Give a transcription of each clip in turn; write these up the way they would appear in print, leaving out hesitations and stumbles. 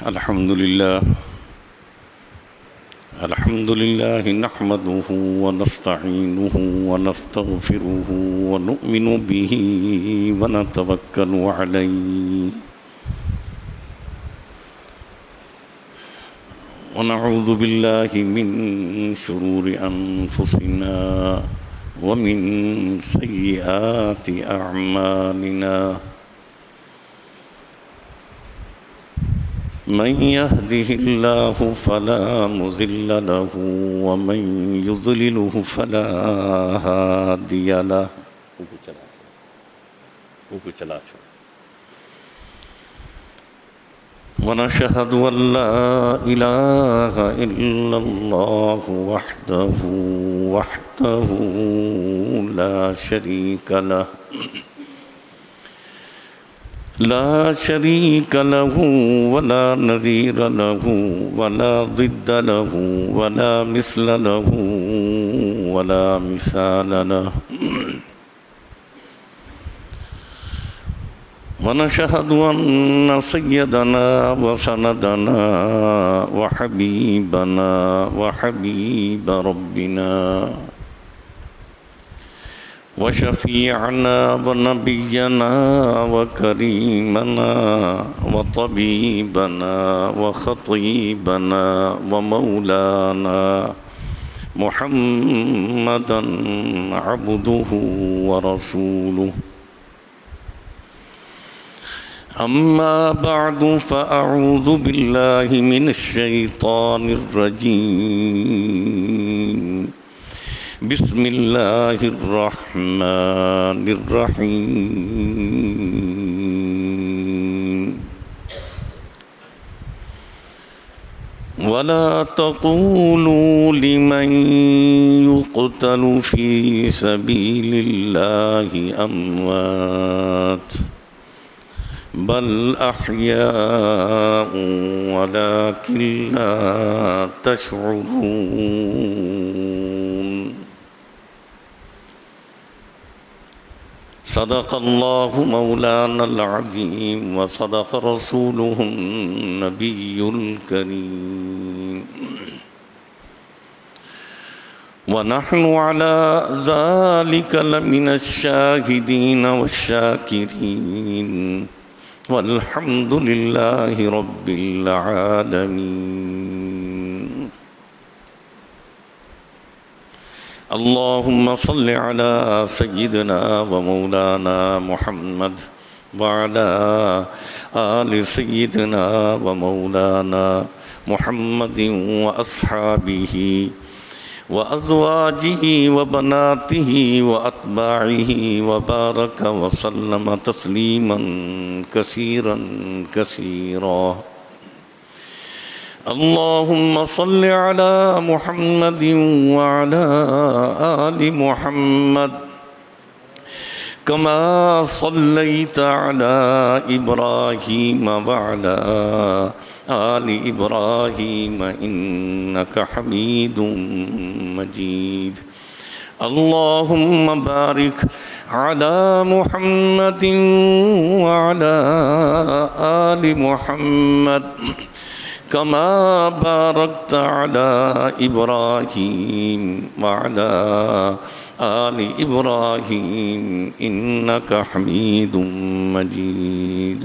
الحمد لله نحمده ونستعينه ونستغفره ونؤمن به ونتوكل عليه ونعوذ بالله من شرور أنفسنا ومن سيئات أعمالنا من يهده الله فلا مضل له ومن يضلله فلا هادي له ونشهد أن لا إله إلا الله وحده لا شريك له ولا نظير له ولا ضد له ولا مثل له ولا مثال له ونشهد أن سيدنا وسندنا وحبيبنا وحبيب ربنا وشفيعنا ونبينا وكريمنا وطبيبنا وخطيبنا ومولانا محمدا عبده ورسوله أما بعد فأعوذ بالله من الشيطان الرجيم بسم الله الرحمن الرحيم ولا تقولوا لمن يقتل في سبيل الله أموات بل أحياء ولكن لا تشعرون صدق الله مولانا العظيم وصدق رسوله النبي الكريم ونحن على ذلك لمن الشاهدين والشاكرين والحمد لله رب العالمين اللهم صل على سيدنا ومولانا محمد وعلى آل سيدنا ومولانا محمد وأصحابه وأزواجه وبناته وأتباعه وبارك وسلم تسليما كثيرا كثيرا اللهم صل على محمد وعلى آل محمد كما صليت على إبراهيم وعلى آل إبراهيم إنك حميد مجيد اللهم بارك على محمد وعلى آل محمد كما باركت على إبراهيم وعلى آل إبراهيم إنك حميد مجيد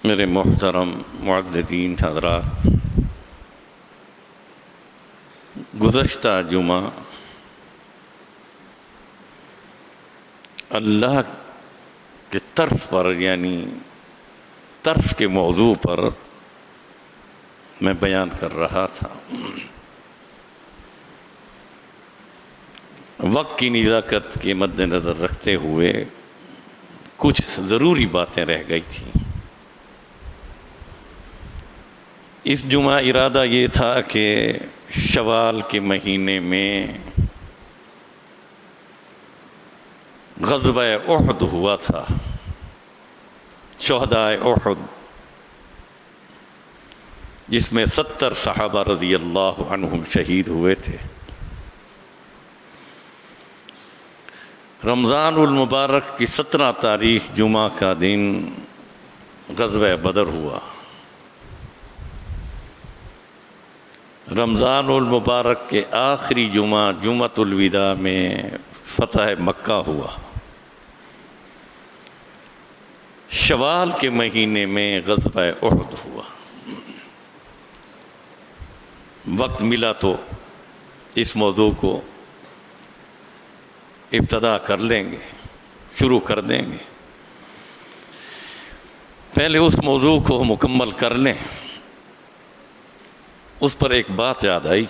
میرے محترم معززین حضرات، گزشتہ جمعہ اللہ کے طرز پر یعنی طرز کے موضوع پر میں بیان کر رہا تھا۔ وقت کی نزاکت کے مد نظر رکھتے ہوئے کچھ ضروری باتیں رہ گئی تھیں۔ اس جمعہ ارادہ یہ تھا کہ شوال کے مہینے میں غزوہ احد ہوا تھا، شہدائے احد، جس میں 70 صحابہ رضی اللہ عنہم شہید ہوئے تھے۔ رمضان المبارک کی 17 تاریخ جمعہ کا دن غزوہ بدر ہوا۔ رمضان المبارک کے آخری جمعہ جمعۃ الوداع میں فتح مکہ ہوا۔ شوال کے مہینے میں غزوہ احد ہوا۔ وقت ملا تو اس موضوع کو ابتدا کر لیں گے، شروع کر دیں گے۔ پہلے اس موضوع کو مکمل کر لیں۔ اس پر ایک بات یاد آئی۔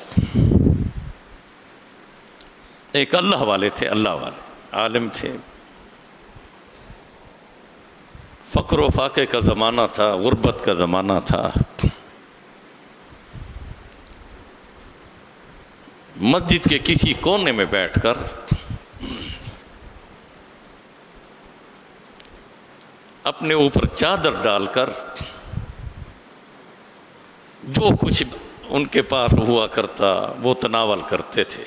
ایک اللہ والے تھے، اللہ والے عالم تھے، فقر و فاقے کا زمانہ تھا، غربت کا زمانہ تھا۔ مسجد کے کسی کونے میں بیٹھ کر اپنے اوپر چادر ڈال کر جو کچھ ان کے پاس ہوا کرتا وہ تناول کرتے تھے۔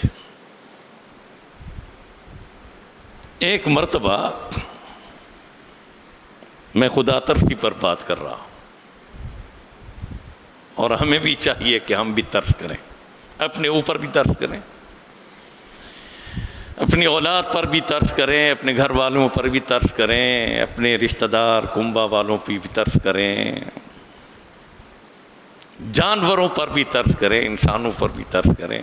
ایک مرتبہ میں خدا ترسی پر بات کر رہا ہوں، اور ہمیں بھی چاہیے کہ ہم بھی ترس کریں، اپنے اوپر بھی ترس کریں، اپنی اولاد پر بھی ترس کریں، اپنے گھر والوں پر بھی ترس کریں، اپنے رشتہ دار کنبہ والوں پہ بھی ترس کریں، جانوروں پر بھی ترس کریں، انسانوں پر بھی ترس کریں۔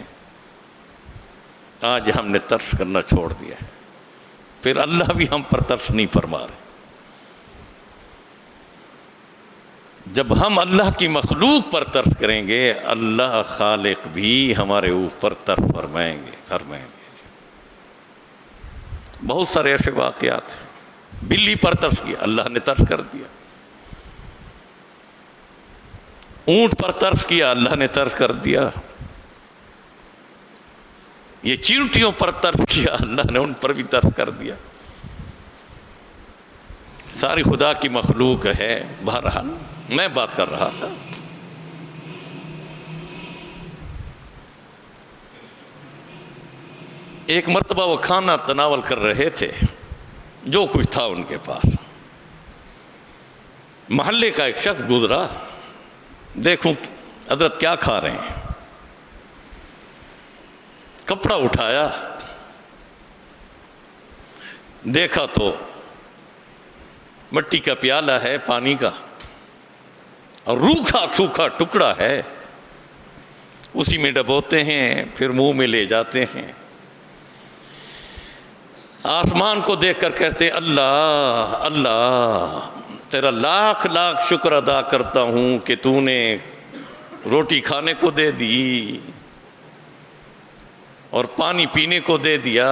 آج ہم نے ترس کرنا چھوڑ دیا ہے، پھر اللہ بھی ہم پر ترس نہیں فرما رہے۔ جب ہم اللہ کی مخلوق پر ترس کریں گے، اللہ خالق بھی ہمارے اوپر ترس فرمائیں گے۔ بہت سارے ایسے واقعات ہیں۔ بلی پر ترس کیا، اللہ نے ترس کر دیا۔ اونٹ پر ترس کیا، اللہ نے ترس کر دیا۔ یہ چیونٹیوں پر ترس کیا، اللہ نے ان پر بھی ترس کر دیا۔ ساری خدا کی مخلوق ہے۔ بہرحال میں بات کر رہا تھا، ایک مرتبہ وہ کھانا تناول کر رہے تھے، جو کچھ تھا ان کے پاس۔ محلے کا ایک شخص گزرا، دیکھوں حضرت کیا کھا رہے ہیں۔ کپڑا اٹھایا، دیکھا تو مٹی کا پیالہ ہے پانی کا، اور روکھا سوکھا ٹکڑا ہے، اسی میں ڈبوتے ہیں، پھر منہ میں لے جاتے ہیں۔ آسمان کو دیکھ کر کہتے اللہ اللہ، تیرا لاکھ لاکھ شکر ادا کرتا ہوں کہ تو نے روٹی کھانے کو دے دی اور پانی پینے کو دے دیا۔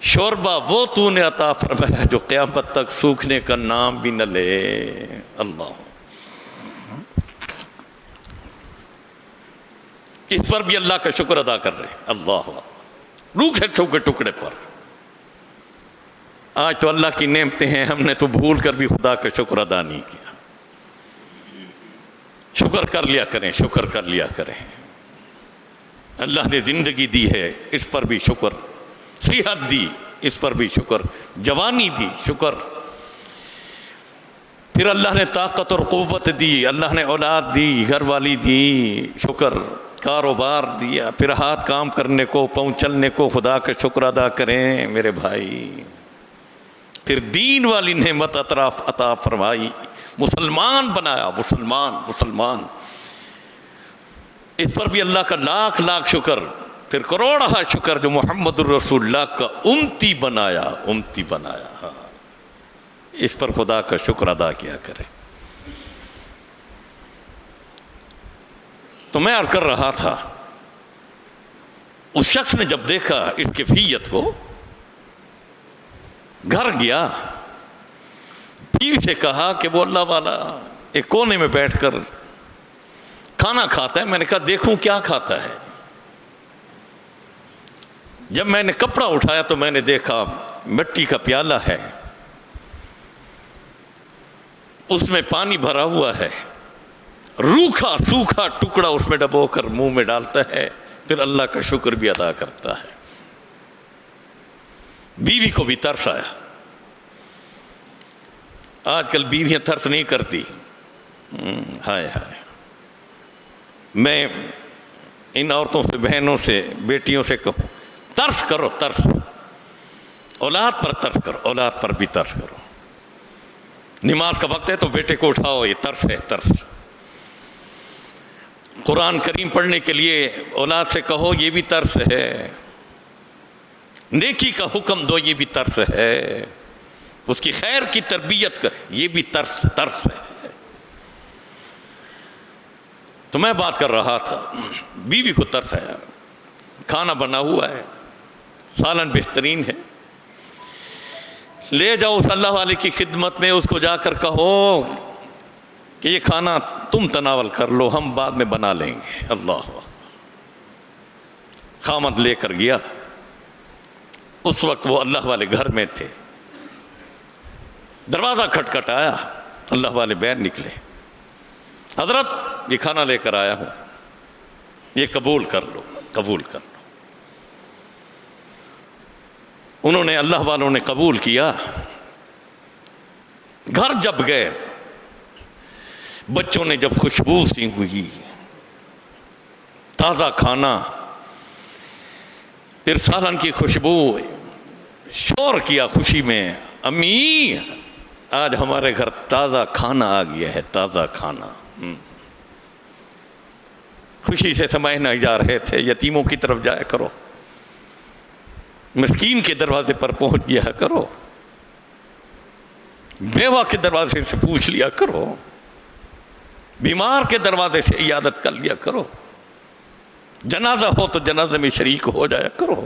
شوربہ وہ تو نے عطا فرمایا جو قیامت تک سوکھنے کا نام بھی نہ لے۔ اللہ، اس پر بھی اللہ کا شکر ادا کر رہے ہیں۔ اللہ، روکھے سوکھے ٹکڑے پر۔ آج تو اللہ کی نعمتیں ہیں، ہم نے تو بھول کر بھی خدا کا شکر ادا نہیں کیا۔ شکر کر لیا کریں، شکر کر لیا کریں۔ اللہ نے زندگی دی ہے، اس پر بھی شکر۔ صحت دی، اس پر بھی شکر۔ جوانی دی، شکر۔ پھر اللہ نے طاقت اور قوت دی، اللہ نے اولاد دی، گھر والی دی، شکر۔ کاروبار دیا، پھر ہاتھ کام کرنے کو، پاؤں چلنے کو، خدا کا شکر ادا کریں میرے بھائی۔ پھر دین والی نعمت عطا فرمائی، مسلمان بنایا، مسلمان۔ اس پر بھی اللہ کا لاکھ لاکھ شکر۔ پھر کروڑہ شکر جو محمد الرسول اللہ کا امتی بنایا۔ ہاں، اس پر خدا کا شکر ادا کیا کرے۔ تو میں عرض کر رہا تھا، اس شخص نے جب دیکھا اس کیفیت کو، گھر گیا، بیوی سے کہا کہ وہ اللہ والا ایک کونے میں بیٹھ کر کھانا کھاتا ہے۔ میں نے کہا دیکھوں کیا کھاتا ہے۔ جب میں نے کپڑا اٹھایا تو میں نے دیکھا مٹی کا پیالہ ہے، اس میں پانی بھرا ہوا ہے، روکھا سوکھا ٹکڑا اس میں ڈبو کر منہ میں ڈالتا ہے، پھر اللہ کا شکر بھی ادا کرتا ہے۔ بیوی کو بھی ترس آیا. آج کل بیویاں ترس نہیں کرتی. ہائے ہائے. میں ان عورتوں سے، بہنوں سے، بیٹیوں سے کہوں، ترس کرو، ترس. اولاد پر ترس کرو، اولاد پر بھی ترس کرو. نماز کا وقت ہے تو بیٹے کو اٹھاؤ، یہ ترس ہے، ترس. قرآن کریم پڑھنے کے لیے اولاد سے کہو، یہ بھی ترس ہے. نیکی کا حکم دو، یہ بھی ترس ہے. اس کی خیر کی تربیت کر، یہ بھی ترس ہے. تو میں بات کر رہا تھا، بیوی کو ترس ہے. کھانا بنا ہوا ہے، سالن بہترین ہے، لے جاؤ اس اللہ والے کی خدمت میں، اس کو جا کر کہو کہ یہ کھانا تم تناول کر لو، ہم بعد میں بنا لیں گے. اللہ. خامد لے کر گیا. اس وقت وہ اللہ والے گھر میں تھے. دروازہ کھٹکھٹایا، اللہ والے بہن نکلے. حضرت، یہ کھانا لے کر آیا ہوں، یہ قبول کر لو، قبول کر لو. انہوں نے، اللہ والوں نے قبول کیا. گھر جب گئے، بچوں نے جب خوشبو سی ہوئی، تازہ کھانا، پھر سالن کی خوشبو، شور کیا خوشی میں، امی آج ہمارے گھر تازہ کھانا آ گیا ہے، تازہ کھانا. خوشی سے سمائے نہیں جا رہے تھے. یتیموں کی طرف جایا کرو، مسکین کے دروازے پر پہنچ گیا کرو، بیوہ کے دروازے سے پوچھ لیا کرو، بیمار کے دروازے سے عیادت کر لیا کرو، جنازہ ہو تو جنازے میں شریک ہو جایا کرو.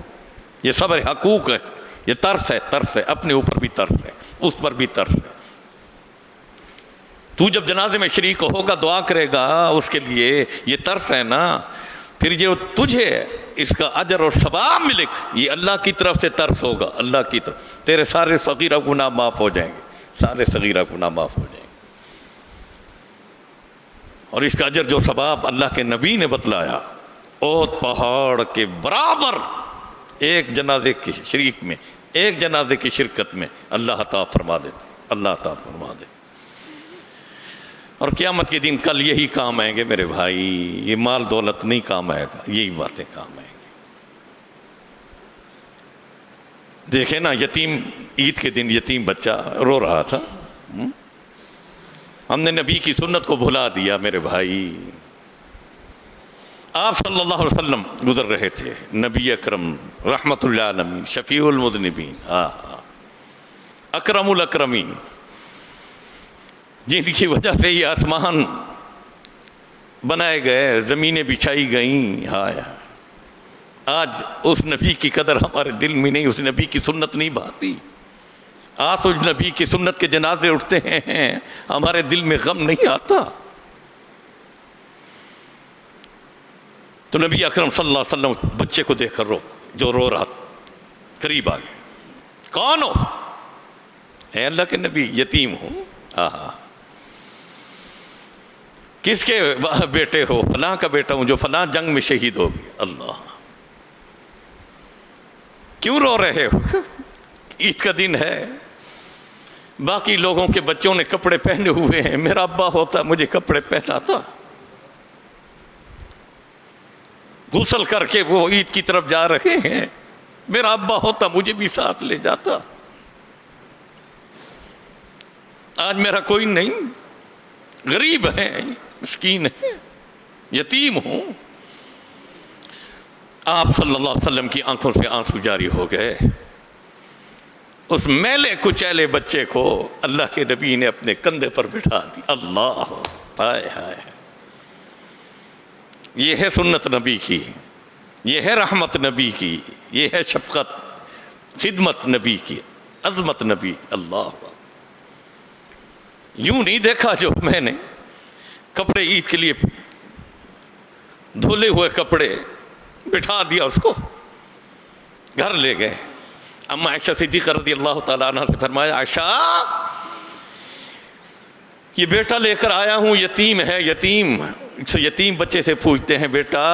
یہ سب حقوق ہے. یہ ترس ہے، ترس ہے. اپنے اوپر بھی ترس ہے، اس پر بھی ترس ہے. تو جب جنازے میں شریک ہوگا، دعا کرے گا اس کے لیے، یہ ترس ہے نا. پھر جو تجھے اس کا اجر اور ثواب ملے، یہ اللہ کی طرف سے ترس ہوگا. اللہ کی طرف تیرے سارے صغیرہ گناہ معاف ہو جائیں گے، سارے صغیرہ گناہ معاف ہو جائیں گے. اور اس کا اجر جو ثواب اللہ کے نبی نے بتلایا، احد پہاڑ کے برابر ایک جنازے کی شریک میں، ایک جنازے کی شرکت میں اللہ عطا فرما دیتے، اللہ عطا فرما دیتے. اور قیامت کے دن کل یہی کام آئیں گے میرے بھائی. یہ مال دولت نہیں کام آئے گا، یہی باتیں کام آئیں گی. دیکھیں نا، یتیم، عید کے دن یتیم بچہ رو رہا تھا. ہم نے نبی کی سنت کو بھلا دیا میرے بھائی. آپ صلی اللہ علیہ وسلم گزر رہے تھے، نبی اکرم رحمت اللہ عالمین، شفیع المذنبین، اکرم الاکرمین، جن کی وجہ سے یہ آسمان بنائے گئے، زمینیں بچھائی گئیں. آج اس نبی کی قدر ہمارے دل میں نہیں، اس نبی کی سنت نہیں بھاتی. آج اس نبی کی سنت کے جنازے اٹھتے ہیں، ہمارے دل میں غم نہیں آتا. تو نبی اکرم صلی اللہ علیہ وسلم بچے کو دیکھ کر جو رو رہا، قریب آ گئے. کون ہو؟ اے اللہ کے نبی، یتیم ہوں. کس کے بیٹے ہو؟ فلاں کا بیٹا ہوں جو فلاں جنگ میں شہید ہو گیا. اللہ، کیوں رو رہے ہو؟ عید کا دن ہے، باقی لوگوں کے بچوں نے کپڑے پہنے ہوئے ہیں، میرا ابا ہوتا مجھے کپڑے پہناتا. غسل کر کے وہ عید کی طرف جا رہے ہیں، میرا ابا ہوتا مجھے بھی ساتھ لے جاتا. آج میرا کوئی نہیں، غریب ہے، مسکین ہے، یتیم ہوں. آپ صلی اللہ علیہ وسلم کی آنکھوں سے آنسو جاری ہو گئے. اس میلے کچیلے بچے کو اللہ کے نبی نے اپنے کندھے پر بٹھا دی. اللہ، ہائے ہائے. یہ ہے سنت نبی کی، یہ ہے رحمت نبی کی، یہ ہے شفقت، خدمت نبی کی، عظمت نبی کی. اللہ، یوں نہیں دیکھا جو میں نے کپڑے عید کے لیے دھلے ہوئے کپڑے بٹھا دیا، اس کو گھر لے گئے. اما عائشہ صدیقہ رضی اللہ تعالیٰ عنہ سے فرمایا، عائشہ یہ بیٹا لے کر آیا ہوں، یتیم ہے. یتیم بچے سے پوچھتے ہیں، بیٹا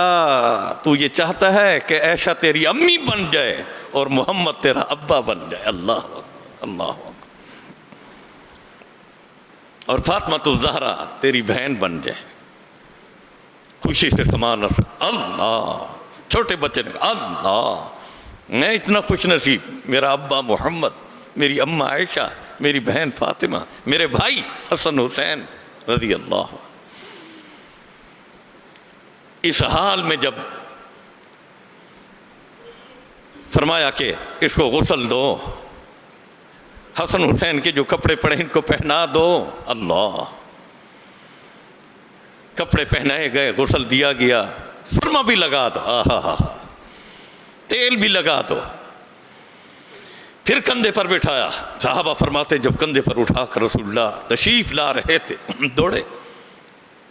تو یہ چاہتا ہے کہ عائشہ تیری امی بن جائے؟ اور محمد تیرا ابا بن جائے. اللہ اللہ. اور فاطمہ الزہرا تیری بہن بن جائے. خوشی سے سما نہ سکتا. اللہ. چھوٹے بچے نے کہا اللہ میں اتنا خوش نصیب, میرا ابا محمد, میری اماں عائشہ, میری بہن فاطمہ, میرے بھائی حسن حسین رضی اللہ. اس حال میں جب فرمایا کہ اس کو غسل دو, حسن حسین کے جو کپڑے پڑے ان کو پہنا دو. اللہ. کپڑے پہنائے گئے, غسل دیا گیا, سرما بھی لگا دو, آہا, تیل بھی لگا دو. پھر کندھے پر بٹھایا. صحابہ فرماتے جب کندھے پر اٹھا کر رسول اللہ تشریف لا رہے تھے دوڑے.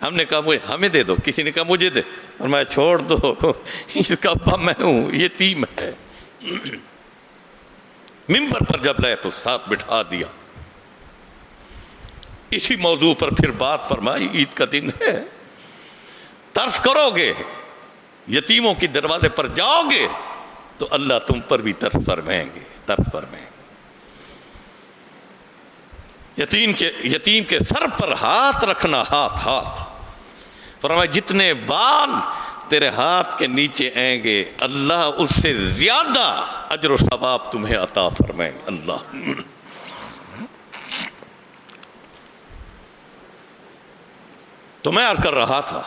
ہم نے کہا وہ ہمیں دے دو, کسی نے کہا مجھے دے. فرمایا چھوڑ دو, اس کا ابا میں ہوں, یتیم ہے. منبر پر جب لائے تو ساتھ بٹھا دیا. اسی موضوع پر پھر بات فرمائی, عید کا دن ہے, ترس کرو گے, یتیموں کی دروازے پر جاؤ گے تو اللہ تم پر بھی ترس فرمائیں گے, ترس فرمائیں گے. یتیم کے سر پر ہاتھ رکھنا, ہاتھ. فرمایا جتنے بال تیرے ہاتھ کے نیچے آئیں گے اللہ اس سے زیادہ اجر و ثواب تمہیں عطا فرمائیں. اللہ. تو میں عرض کر رہا تھا,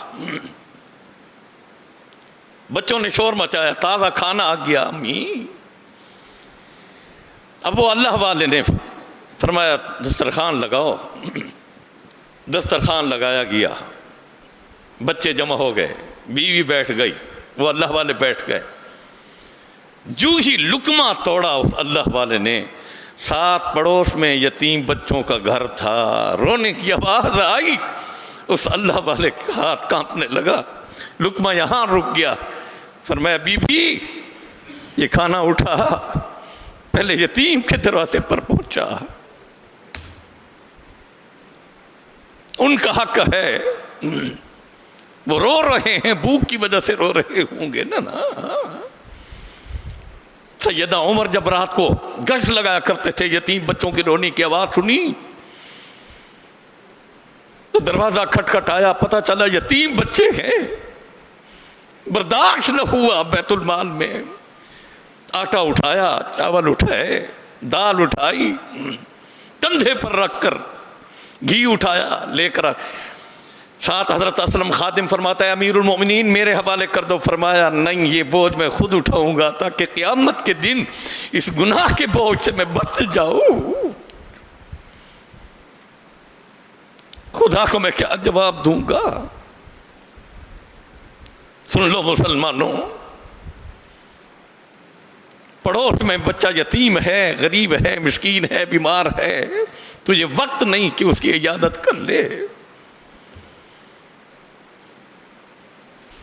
بچوں نے شور مچایا, تازہ کھانا آ گیا امی. اب وہ اللہ والے نے فرمایا دسترخوان لگاؤ. دسترخوان لگایا گیا, بچے جمع ہو گئے, بیوی بیٹھ گئی, وہ اللہ والے بیٹھ گئے. جو ہی لقمہ توڑا اس اللہ والے نے, ساتھ پڑوس میں یتیم بچوں کا گھر تھا, رونے کی آواز آئی. اس اللہ والے کا ہاتھ کانپنے لگا, لقمہ یہاں رک گیا. فرمایا بی بی یہ کھانا اٹھا, پہلے یتیم کے دروازے پر پہنچا, ان کا حق ہے, وہ رو رہے ہیں, بھوک کی وجہ سے رو رہے ہوں گے نا. سیدہ عمر جب رات کو گشت لگایا کرتے تھے, یتیم بچوں کی رونے کی آواز سنی تو دروازہ کھٹکھٹ آیا, پتہ چلا یتیم بچے ہیں. برداشت نہ ہوا, بیت المال میں آٹا اٹھایا, چاول اٹھائے, دال اٹھائی, کندھے پر رکھ کر گھی اٹھایا, لے کر ساتھ حضرت اسلم خادم فرماتا ہے امیر المومنین میرے حوالے کر دو. فرمایا نہیں, یہ بوجھ میں خود اٹھاؤں گا تاکہ قیامت کے دن اس گناہ کے بوجھ سے میں بچ جاؤں. خدا کو میں کیا جواب دوں گا. سن لو مسلمانوں, پڑوس میں بچہ یتیم ہے, غریب ہے, مسکین ہے, بیمار ہے, تو یہ وقت نہیں کہ اس کی عیادت کر لے.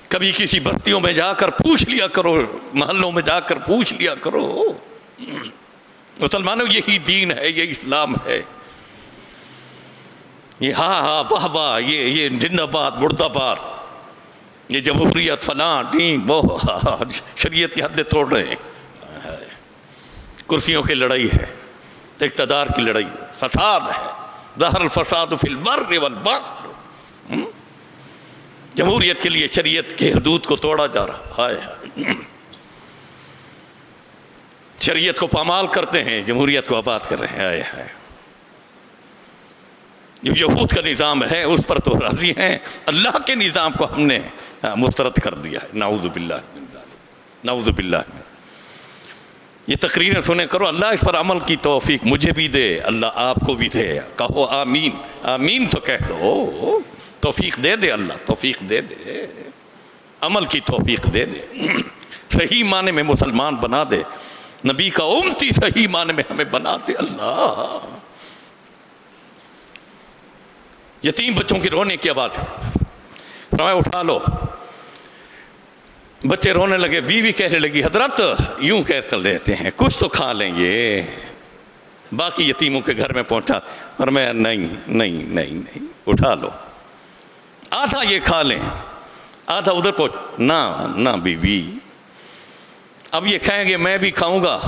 کبھی کسی بستیوں میں جا کر پوچھ لیا کرو, محلوں میں جا کر پوچھ لیا کرو. مسلمانوں یہی دین ہے, یہ اسلام ہے. یہ ہاں واہ واہ, یہ زندہ باد مرد آباد, یہ جمہوریت فلاں دین وہ, شریعت کی حدیں توڑ رہے ہیں. کرسیوں کی لڑائی ہے, اقتدار کی لڑائی, فساد ہے. ظہر الفساد فی البر والبحر. جمہوریت کے لیے شریعت کی حدود کو توڑا جا رہا ہے. شریعت کو پامال کرتے ہیں, جمہوریت کو آباد کر رہے ہیں. جو یہود کا نظام ہے اس پر تو راضی ہیں, اللہ کے نظام کو ہم نے مسترد کر دیا ہے. نعوذ باللہ, نعوذ باللہ. یہ تقریریں سنے کرو, اللہ اس پر عمل کی توفیق مجھے بھی دے, اللہ آپ کو بھی دے. کہو آمین, آمین تو کہہ دو. توفیق دے دے اللہ, توفیق دے دے, عمل کی توفیق دے دے, صحیح معنی میں مسلمان بنا دے, نبی کا امتی صحیح معنی میں ہمیں بنا دے اللہ. یتیم بچوں کی رونے کی آواز ہے. فرمایا اٹھا لو. بچے رونے لگے, بیوی کہنے لگی حضرت یوں کہتے لیتے ہیں, کچھ تو کھا لیں گے. باقی یتیموں کے گھر میں پہنچا, فرمایا نہیں نہیں نہیں نہیں, اٹھا لو, آدھا یہ کھا لیں, آدھا ادھر پہنچ. نہ نہ بیوی, اب یہ کہیں گے میں بھی کھاؤں گا،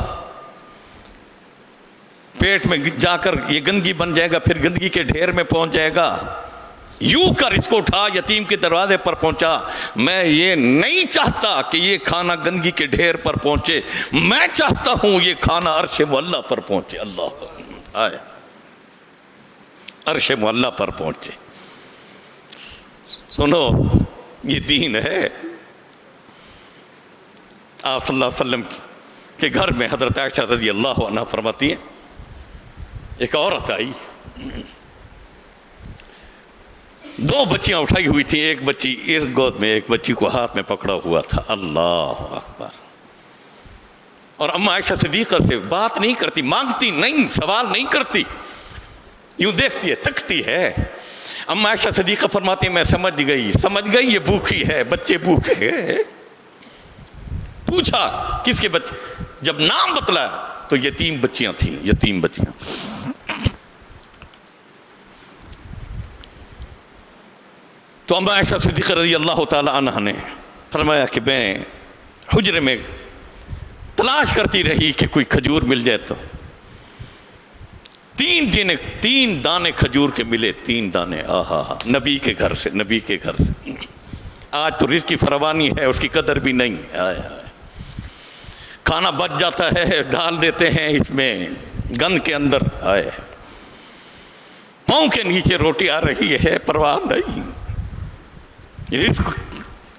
پیٹ میں جا کر یہ گندگی بن جائے گا، پھر گندگی کے ڈھیر میں پہنچ جائے گا۔ یوں کر اس کو اٹھا، یتیم کے دروازے پر پہنچا۔ میں یہ نہیں چاہتا کہ یہ کھانا گندگی کے ڈھیر پر پہنچے، میں چاہتا ہوں یہ کھانا عرش معلیٰ پر پہنچے۔ اللہ آئے، عرش معلیٰ پر پہنچے۔ سنو، یہ دین ہے۔ آپ صلی اللہ علیہ وسلم کے گھر میں حضرت عائشہ رضی اللہ عنہ فرماتی ہیں، ایک عورت آئی، 2 بچیاں اٹھائی ہوئی تھیں، ایک بچی اس گود میں، ایک بچی کو ہاتھ میں پکڑا ہوا تھا۔ اللہ اکبر۔ اور اماں عائشہ صدیقہ سے بات نہیں کرتی، مانگتی نہیں، سوال نہیں کرتی، یوں دیکھتی ہے، تکتی ہے۔ اماں عائشہ صدیقہ فرماتی ہیں میں سمجھ گئی یہ بھوکی ہے، بچے بھوکے ہیں۔ پوچھا کس کے بچے، جب نام بتلا تو یتیم بچیاں تھیں، یتیم بچیاں۔ تو اماں عائشہ صدیقہ رضی اللہ تعالی عنہ نے فرمایا کہ میں حجرے میں تلاش کرتی رہی کہ کوئی کھجور مل جائے تو 3 دانے کھجور کے ملے، 3 دانے۔ آہا، نبی کے گھر سے، نبی کے گھر سے۔ آج تو رزق کی فراوانی ہے، اس کی قدر بھی نہیں۔ کھانا بچ جاتا ہے، ڈال دیتے ہیں اس میں گند کے اندر، آئے پاؤں کے نیچے روٹی آ رہی ہے، پرواہ نہیں۔ رزق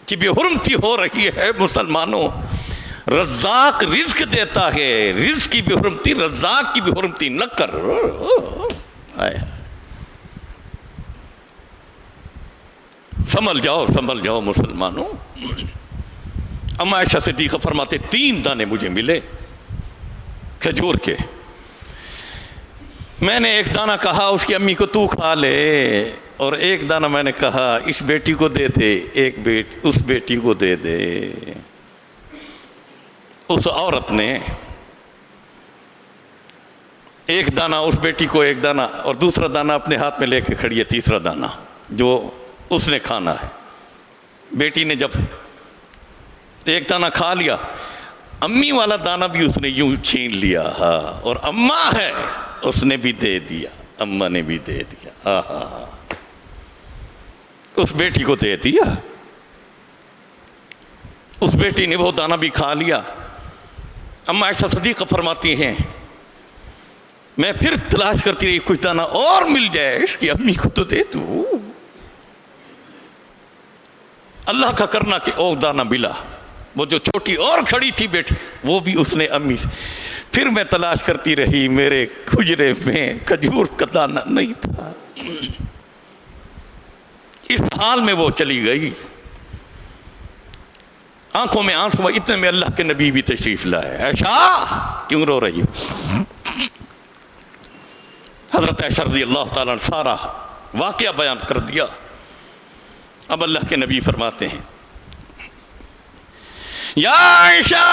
کی بے حرمتی ہو رہی ہے مسلمانوں۔ رزاق رزق دیتا ہے، رزق کی بے حرمتی، رزاق کی بے حرمتی نہ کر۔ سنبھل جاؤ مسلمانوں۔ اماں عائشہ صدیقہ فرماتے 3 دانے مجھے ملے کھجور کے۔ میں نے ایک دانہ کہا اس کی امی کو تو کھا لے، اور ایک دانہ میں نے کہا اس بیٹی کو دے دے، اس بیٹی کو دے دے۔ اس عورت نے ایک دانہ اس بیٹی کو، ایک دانہ اور دوسرا دانہ اپنے ہاتھ میں لے کے کھڑی ہے، تیسرا دانہ جو اس نے کھانا ہے۔ بیٹی نے جب ایک دانہ کھا لیا، امی والا دانہ بھی اس نے یوں چھین لیا، اور اماں ہے اس نے بھی دے دیا، اماں نے بھی دے دیا، اس بیٹی کو دے دیا۔ اس بیٹی نے وہ دانہ بھی کھا لیا۔ اماں عائشہ صدیقہ فرماتی ہیں میں پھر تلاش کرتی رہی کچھ دانہ اور مل جائے، اس کی امی کو تو دے دوں۔ اللہ کا کرنا کہ او دانہ ملا، وہ جو چھوٹی اور کھڑی تھی بیٹی وہ بھی اس نے امی سے۔ پھر میں تلاش کرتی رہی، میرے حجرے میں کھجور کا دانہ نہیں تھا۔ اس حال میں وہ چلی گئی، آنکھوں میں آنسو، اتنے میں اللہ کے نبی بھی تشریف لائے۔ عائشہ کیوں رو رہی ہو؟ حضرت عائشہ رضی اللہ تعالیٰ نے سارا واقعہ بیان کر دیا۔ اب اللہ کے نبی فرماتے ہیں یا عائشہ،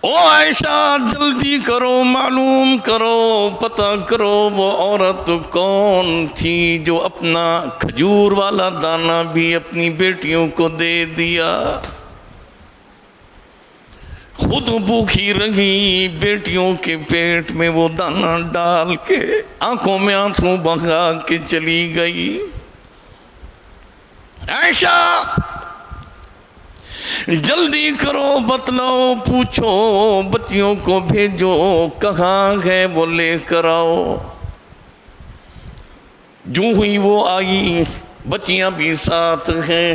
او عائشہ جلدی کرو، معلوم کرو، پتہ کرو وہ عورت کون تھی جو اپنا کھجور والا دانہ بھی اپنی بیٹیوں کو دے دیا، خود بھوکی رہی، بیٹیوں کے پیٹ میں وہ دانہ ڈال کے آنکھوں میں آنسو بہا کے چلی گئی۔ عائشہ جلدی کرو، بتلاؤ، پوچھو، بچیوں کو بھیجو، کہاں ہے وہ لے کر آؤ۔ جو ہوئی وہ آئی، بچیاں بھی ساتھ ہیں۔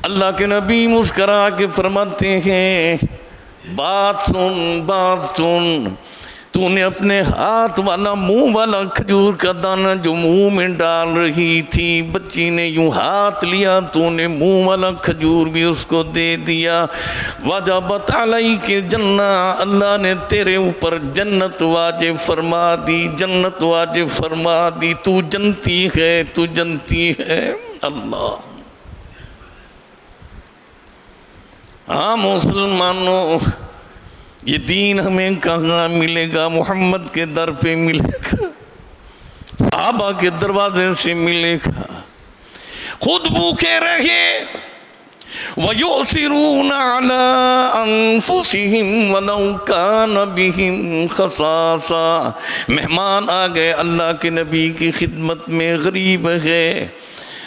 اللہ کے نبی مسکرا کے فرماتے ہیں بات سن، تو نے اپنے ہاتھ والا منہ والا کھجور کا دانہ جو منہ میں ڈال رہی تھی، بچی نے یوں ہاتھ لیا، تو نے منہ والا کھجور بھی اس کو دے دیا۔ وجبت علیک الجنہ، اللہ نے تیرے اوپر جنت واجب فرما دی، جنت واجب فرما دی، تو جنتی ہے، تو جنتی ہے۔ اللہ، ہاں مسلمانوں، یہ دین ہمیں کہاں ملے گا؟ محمد کے در پہ ملے گا، صحابہ کے دروازے سے ملے گا۔ خود بھوکے رہے، وَيُؤْثِرُونَ عَلَىٰ أَنفُسِهِمْ وَلَوْ كَانَ بِهِمْ خَصَاصَةٌ۔ مہمان آ گئے اللہ کے نبی کی خدمت میں، غریب ہے،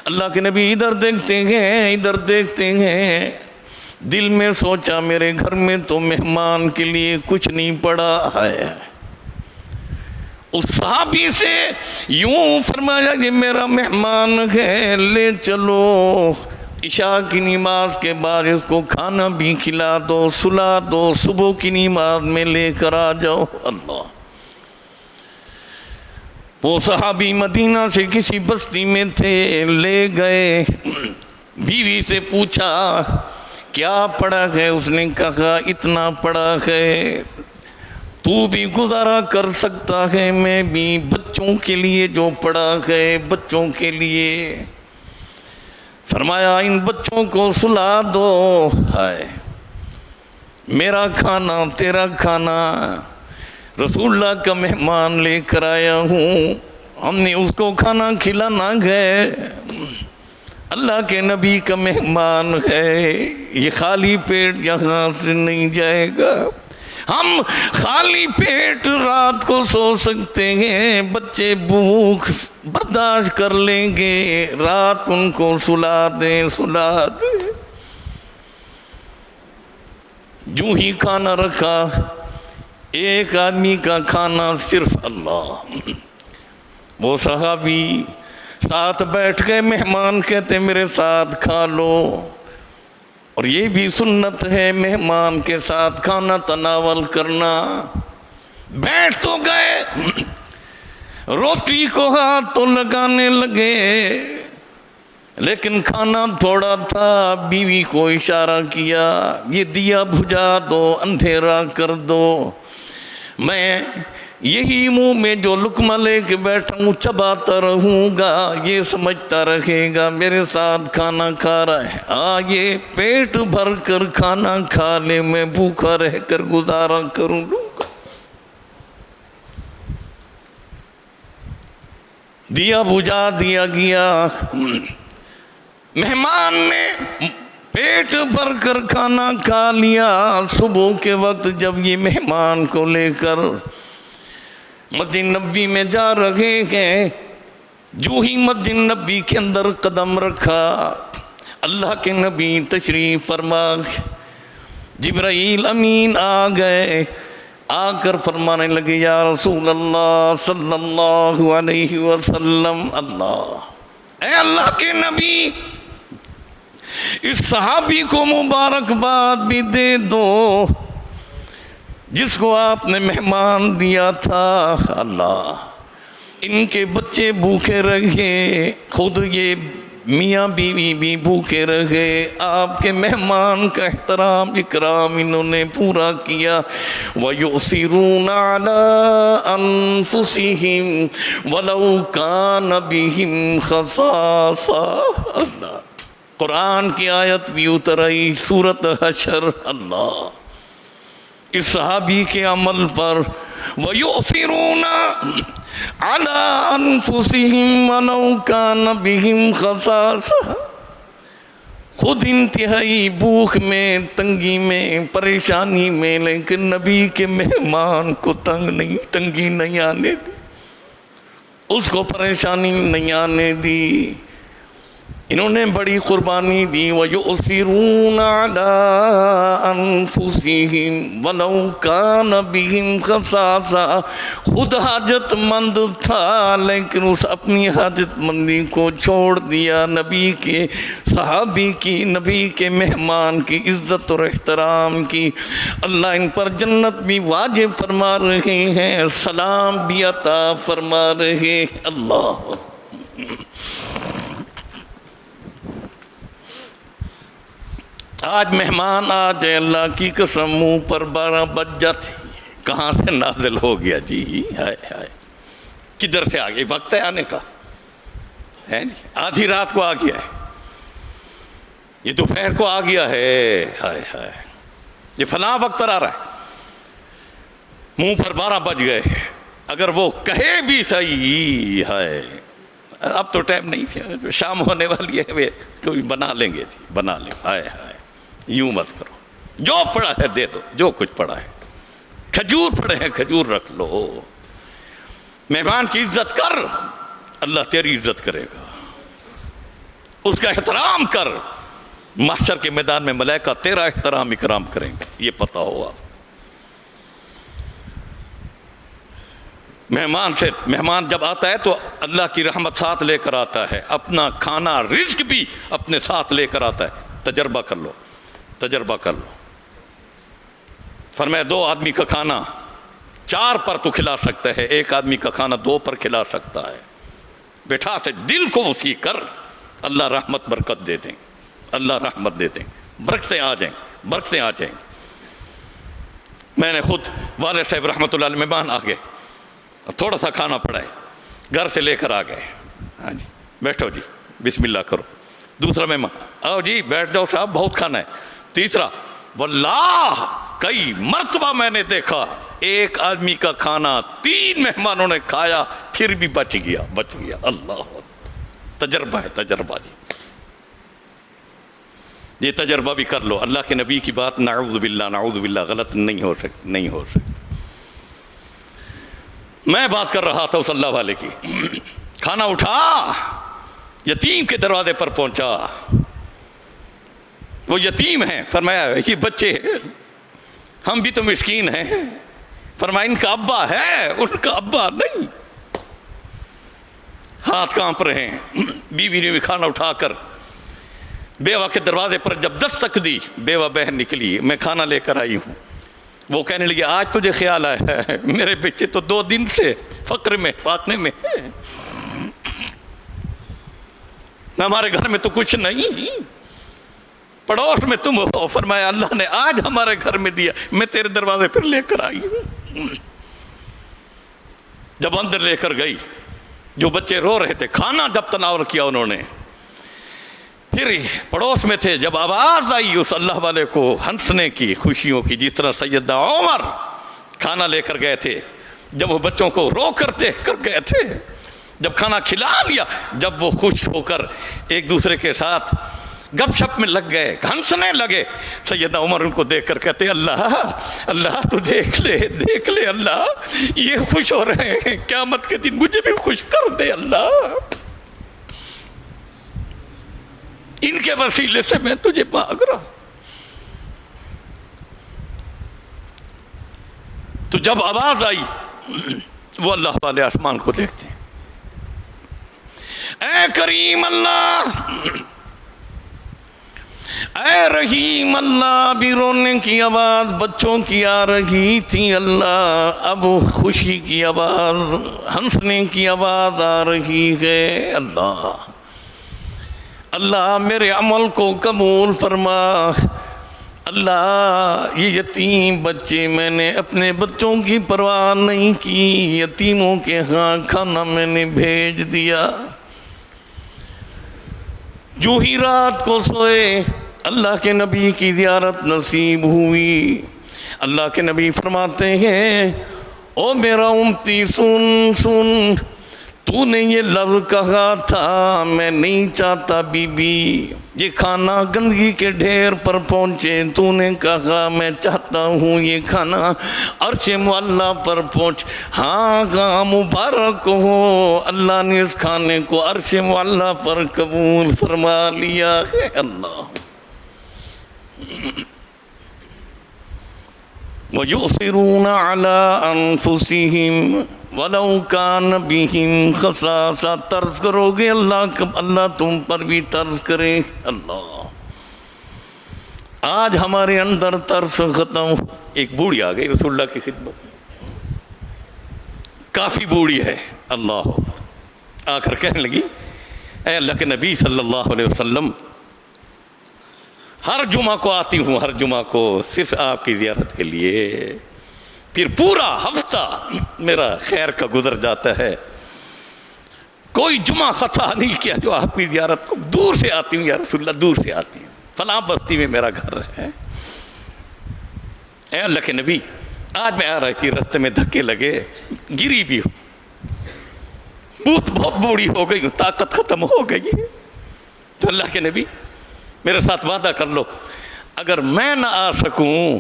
اللہ کے نبی ادھر دیکھتے ہیں ادھر دیکھتے ہیں، دل میں سوچا میرے گھر میں تو مہمان کے لیے کچھ نہیں پڑا ہے۔ اس صحابی سے یوں فرمایا کہ میرا مہمان ہے، لے چلو، عشاء کی نماز کے بعد اس کو کھانا بھی کھلا دو، سلا دو، صبح کی نماز میں لے کر آ جاؤ۔ اللہ، وہ صحابی مدینہ سے کسی بستی میں تھے، لے گئے، بیوی سے پوچھا کیا پڑا ہے، اس نے کہا اتنا پڑا ہے، تو بھی گزارا کر سکتا ہے، میں بھی بچوں کے لیے جو پڑا ہے بچوں کے لیے۔ فرمایا ان بچوں کو سلا دو، ہائے میرا کھانا تیرا کھانا، رسول اللہ کا مہمان لے کر آیا ہوں، ہم نے اس کو کھانا کھلانا ہے، اللہ کے نبی کا مہمان ہے، یہ خالی پیٹ یہاں سے نہیں جائے گا۔ ہم خالی پیٹ رات کو سو سکتے ہیں، بچے بھوک برداشت کر لیں گے، رات ان کو سلا دیں سلا دیں۔ جو ہی کھانا رکھا، ایک آدمی کا کھانا صرف اللہ، وہ صحابی ساتھ بیٹھ کے مہمان کہتے میرے ساتھ کھا لو، اور یہ بھی سنت ہے مہمان کے ساتھ کھانا تناول کرنا۔ بیٹھ تو گئے، روٹی کو ہاتھ تو لگانے لگے، لیکن کھانا تھوڑا تھا، بیوی کو اشارہ کیا یہ دیا بجھا دو، اندھیرا کر دو، میں یہی منہ میں جو لقمہ لے کے بیٹھا ہوں چباتا رہوں گا، یہ سمجھتا رہے گا میرے ساتھ کھانا کھا رہا ہے، یہ پیٹ بھر کر کھانا کھا لے، میں بھوکا رہ کر گزارا کروں لوں گا۔ دیا بجھا دیا گیا، مہمان نے پیٹ بھر کر کھانا کھا لیا۔ صبح کے وقت جب یہ مہمان کو لے کر مسجد نبوی میں جا رہے ہیں، جو ہی مسجد نبوی کے اندر قدم رکھا، اللہ کے نبی تشریف فرما، جبرائیل امین آ گئے، آ کر فرمانے لگے یا رسول اللہ صلی اللہ علیہ وسلم، اللہ اے اللہ کے نبی اس صحابی کو مبارکباد بھی دے دو جس کو آپ نے مہمان دیا تھا، اللہ ان کے بچے بھوکے رہے، خود یہ میاں بیوی بھی بھوکے رہے، آپ کے مہمان کا احترام اکرام انہوں نے پورا کیا۔ وَيُؤْثِرُونَ عَلَىٰ أَنفُسِهِمْ وَلَوْ كَانَ بِهِمْ خَصَاصَةٌ۔ اللہ، قرآن کی آیت بھی اتر آئی سورۃ حشر، اللہ اس صحابی کے عمل پر، وَيُؤْثِرُونَ عَلَىٰ أَنفُسِهِمْ وَلَوْ كَانَ بِهِمْ خَصَاصَةٌ، خود انتہائی بھوک میں، تنگی میں، پریشانی میں، لیکن نبی کے مہمان کو تنگی نہیں آنے دی، اس کو پریشانی نہیں آنے دی، انہوں نے بڑی قربانی دی۔ وَيُؤْثِرُونَ عَلَىٰ أَنفُسِهِمْ وَلَوْ كَانَ بِهِمْ خَصَاصَةٌ، خود حاجت مند تھا لیکن اس اپنی حاجت مندی کو چھوڑ دیا، نبی کے صحابی کی، نبی کے مہمان کی عزت اور احترام کی۔ اللہ ان پر جنت بھی واجب فرما رہے ہیں، سلام بھی عطا فرما رہے۔ اللہ آج مہمان آ جائے، اللہ کی قسم منہ پر 12 بج جاتے، کہاں سے نازل ہو گیا جی، ہائے ہائے کدھر سے آ گئی، وقت ہے آنے کا ہے جی، آدھی رات کو آ گیا ہے، یہ دوپہر کو آ گیا ہے، ہائے ہائے یہ فلاں وقت پر آ رہا ہے، منہ پر 12 بج گئے، اگر وہ کہے بھی صحیح، ہائے اب تو ٹائم نہیں تھا، شام ہونے والی ہے، کوئی بنا لیں گے، بنا لیں، ہائے ہائے یوں مت کرو، جو پڑا ہے دے دو، جو کچھ پڑا ہے، کھجور پڑے ہیں کھجور رکھ لو، مہمان کی عزت کر، اللہ تیری عزت کرے گا، اس کا احترام کر، محشر کے میدان میں ملائکہ تیرا احترام اکرام کریں گے، یہ پتہ ہو آپ۔ مہمان جب آتا ہے تو اللہ کی رحمت ساتھ لے کر آتا ہے، اپنا کھانا رزق بھی اپنے ساتھ لے کر آتا ہے، تجربہ کر لو، تجربہ کر لو۔ فرمایا 2 آدمی کا کھانا 4 پر تو کھلا سکتا ہے، 1 آدمی کا کھانا 2 پر کھلا سکتا ہے۔ بٹھا سے دل کو وسیع کر، اللہ رحمت برکت دے دیں، اللہ رحمت دے دیں، برکتیں آ جائیں، برکتیں آ جائیں۔ میں نے خود والد صاحب رحمۃ اللہ علیہ مہمان آ گئے، تھوڑا سا کھانا پڑا ہے، گھر سے لے کر آ گئے، ہاں جی بیٹھو جی بسم اللہ کرو۔ دوسرا مہمان، آؤ جی بیٹھ جاؤ صاحب بہت کھانا ہے۔ تیسرا، واللہ کئی مرتبہ میں نے دیکھا 1 آدمی کا کھانا 3 مہمانوں نے کھایا پھر بھی بچ گیا۔ اللہ تجربہ ہے، تجربہ جی، یہ تجربہ بھی کر لو۔ اللہ کے نبی کی بات نعوذ باللہ غلط نہیں ہو سکتی۔ میں بات کر رہا تھا اس اللہ والے کی، کھانا اٹھا یتیم کے دروازے پر پہنچا، وہ یتیم ہیں، فرمایا یہ بچے ہم بھی تو مسکین ہیں، فرمایا ان کا ابا ہے، ان کا ابا نہیں۔ ہاتھ کانپ رہے ہیں، بیوی نے بھی کھانا اٹھا کر بیوہ کے دروازے پر جب دستک دی، بیوہ بہن نکلی، میں کھانا لے کر آئی ہوں۔ وہ کہنے لگی آج تجھے خیال آیا ہے، میرے بچے تو 2 دن سے فقر میں فاقے میں ہیں، ہمارے گھر میں تو کچھ نہیں، پڑوس میں تم ہو۔ فرمایا اللہ نے آج ہمارے گھر میں دیا، میں تیرے دروازے پر لے کر آئی ہوں۔ جب اندر لے کر گئی، جو بچے رو رہے تھے، کھانا جب تناول کیا انہوں نے، پھر پڑوس میں تھے، جب آواز آئی اس اللہ والے کو ہنسنے کی، خوشیوں کی، جس طرح سیدنا عمر کھانا لے کر گئے تھے، جب وہ بچوں کو رو کر دیکھ کر گئے تھے، جب کھانا کھلا لیا، جب وہ خوش ہو کر ایک دوسرے کے ساتھ گپ شپ میں لگ گئے، ہنسنے لگے، سیدنا عمر ان کو دیکھ کر کہتے اللہ تو دیکھ لے اللہ، یہ خوش ہو رہے ہیں، قیامت کے دن مجھے بھی خوش کر دے اللہ، ان کے وسیلے سے میں تجھے مانگ رہا۔ تو جب آواز آئی، وہ اللہ والے آسمان کو دیکھتے ہیں، اے کریم اللہ، اے رحیم اللہ، بھی رونے کی آواز بچوں کی آ رہی تھی اللہ، اب خوشی کی آواز، ہنسنے کی آواز آ رہی ہے اللہ۔ اللہ میرے عمل کو قبول فرما، اللہ یہ یتیم بچے، میں نے اپنے بچوں کی پرواہ نہیں کی، یتیموں کے ہاں کھانا میں نے بھیج دیا۔ جو ہی رات کو سوئے، اللہ کے نبی کی زیارت نصیب ہوئی۔ اللہ کے نبی فرماتے ہیں، او میرا امتی سن، تو نے یہ لفظ کہا تھا، میں نہیں چاہتا بی بی یہ کھانا گندگی کے ڈھیر پر پہنچے، تو نے کہا میں چاہتا ہوں یہ کھانا عرش معلیٰ پر پہنچ۔ ہاں کہاں مبارک ہو، اللہ نے اس کھانے کو عرش معلیٰ پر قبول فرما لیا ہے۔ اللہ وَيُؤْثِرُونَ عَلَىٰ أَنفُسِهِمْ وَلَوْ كَانَ بِهِمْ خَصَاصَةٌ، ترس کرو گے اللہ تم پر بھی ترس کرے۔ اللہ آج ہمارے اندر ترس ختم۔ ایک بوڑھی آ گئی رسول اللہ کی خدمت میں، کافی بوڑھی ہے، اللہ آ کر کہنے لگی، اے اللہ کے نبی صلی اللہ علیہ وسلم، ہر جمعہ کو آتی ہوں، ہر جمعہ کو صرف آپ کی زیارت کے لیے، پھر پورا ہفتہ میرا خیر کا گزر جاتا ہے، کوئی جمعہ خطا نہیں کیا جو آپ کی زیارت کو، دور سے آتی ہوں یا رسول اللہ، دور سے آتی ہوں، فلاں بستی میں میرا گھر ہے۔ اے اللہ کے نبی، آج میں آ رہی تھی، رستے میں دھکے لگے، گری بھی ہوں، بہت بوڑھی ہو گئی ہوں، طاقت ختم ہو گئی ہے، تو اللہ کے نبی میرے ساتھ وعدہ کر لو، اگر میں نہ آ سکوں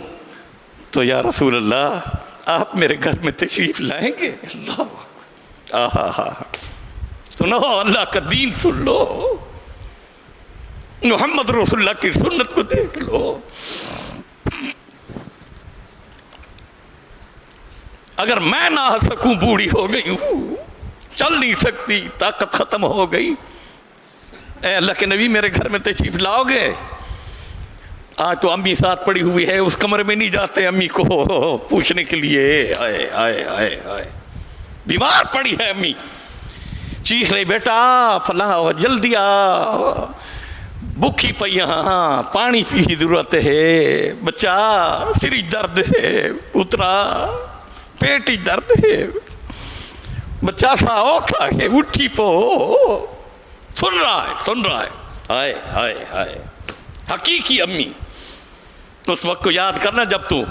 تو یا رسول اللہ آپ میرے گھر میں تشریف لائیں گے؟ اللہ آہا، سنو اللہ کا دین سن لو، محمد رسول اللہ کی سنت کو دیکھ لو۔ اگر میں نہ آ سکوں، بوڑھی ہو گئی ہوں، چل نہیں سکتی، طاقت ختم ہو گئی، اے اللہ کے نبی میرے گھر میں تشریف لاؤ گے؟ آج تو امی ساتھ پڑی ہوئی ہے، اس کمرے میں نہیں جاتے امی کو پوچھنے کے لیے، آئے آئے آئے آئے، بیمار پڑی ہے امی، چیخ رہی بیٹا فلاں جلدی آ، بھوکی پئی ہاں، پانی کی ضرورت ہے، بچہ سری درد ہے، اترا پیٹی درد ہے، بچہ سا اوکھا ہے، اٹھی پو، سن رہا ہے، آئے آئے آئے، حقیقی امی۔ اس وقت کو یاد کرنا جب تو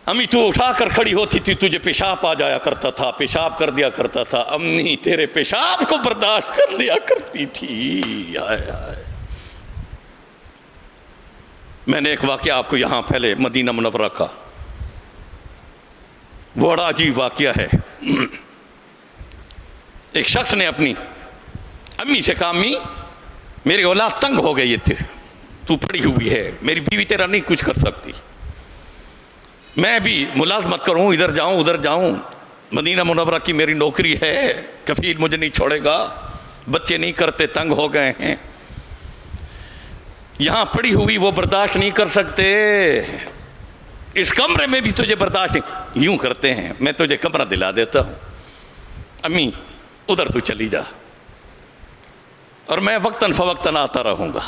امی تو اٹھا کر کھڑی ہوتی تھی، تجھے پیشاب آ جایا کرتا تھا، پیشاب کر دیا کرتا تھا، امی تیرے پیشاب کو برداشت کر لیا کرتی تھی، آئے آئے۔ میں نے ایک واقعہ آپ کو یہاں پہلے مدینہ منورہ کا، بڑا عجیب واقعہ ہے۔ ایک شخص نے اپنی امی سے کہا امی میری اولاد تنگ ہو گئی تھے، تو پڑی ہوئی ہے، میری بیوی تیرا نہیں کچھ کر سکتی، میں بھی ملازمت کروں، ادھر جاؤں ادھر جاؤں، مدینہ منورہ کی میری نوکری ہے، کفیل مجھے نہیں چھوڑے گا، بچے نہیں کرتے، تنگ ہو گئے ہیں، یہاں پڑی ہوئی وہ برداشت نہیں کر سکتے، اس کمرے میں بھی تجھے برداشت نہیں، یوں کرتے ہیں میں تجھے کمرہ دلا دیتا ہوں، امی ادھر تو چلی جا، اور میں وقتاً فوقتاً آتا رہوں گا۔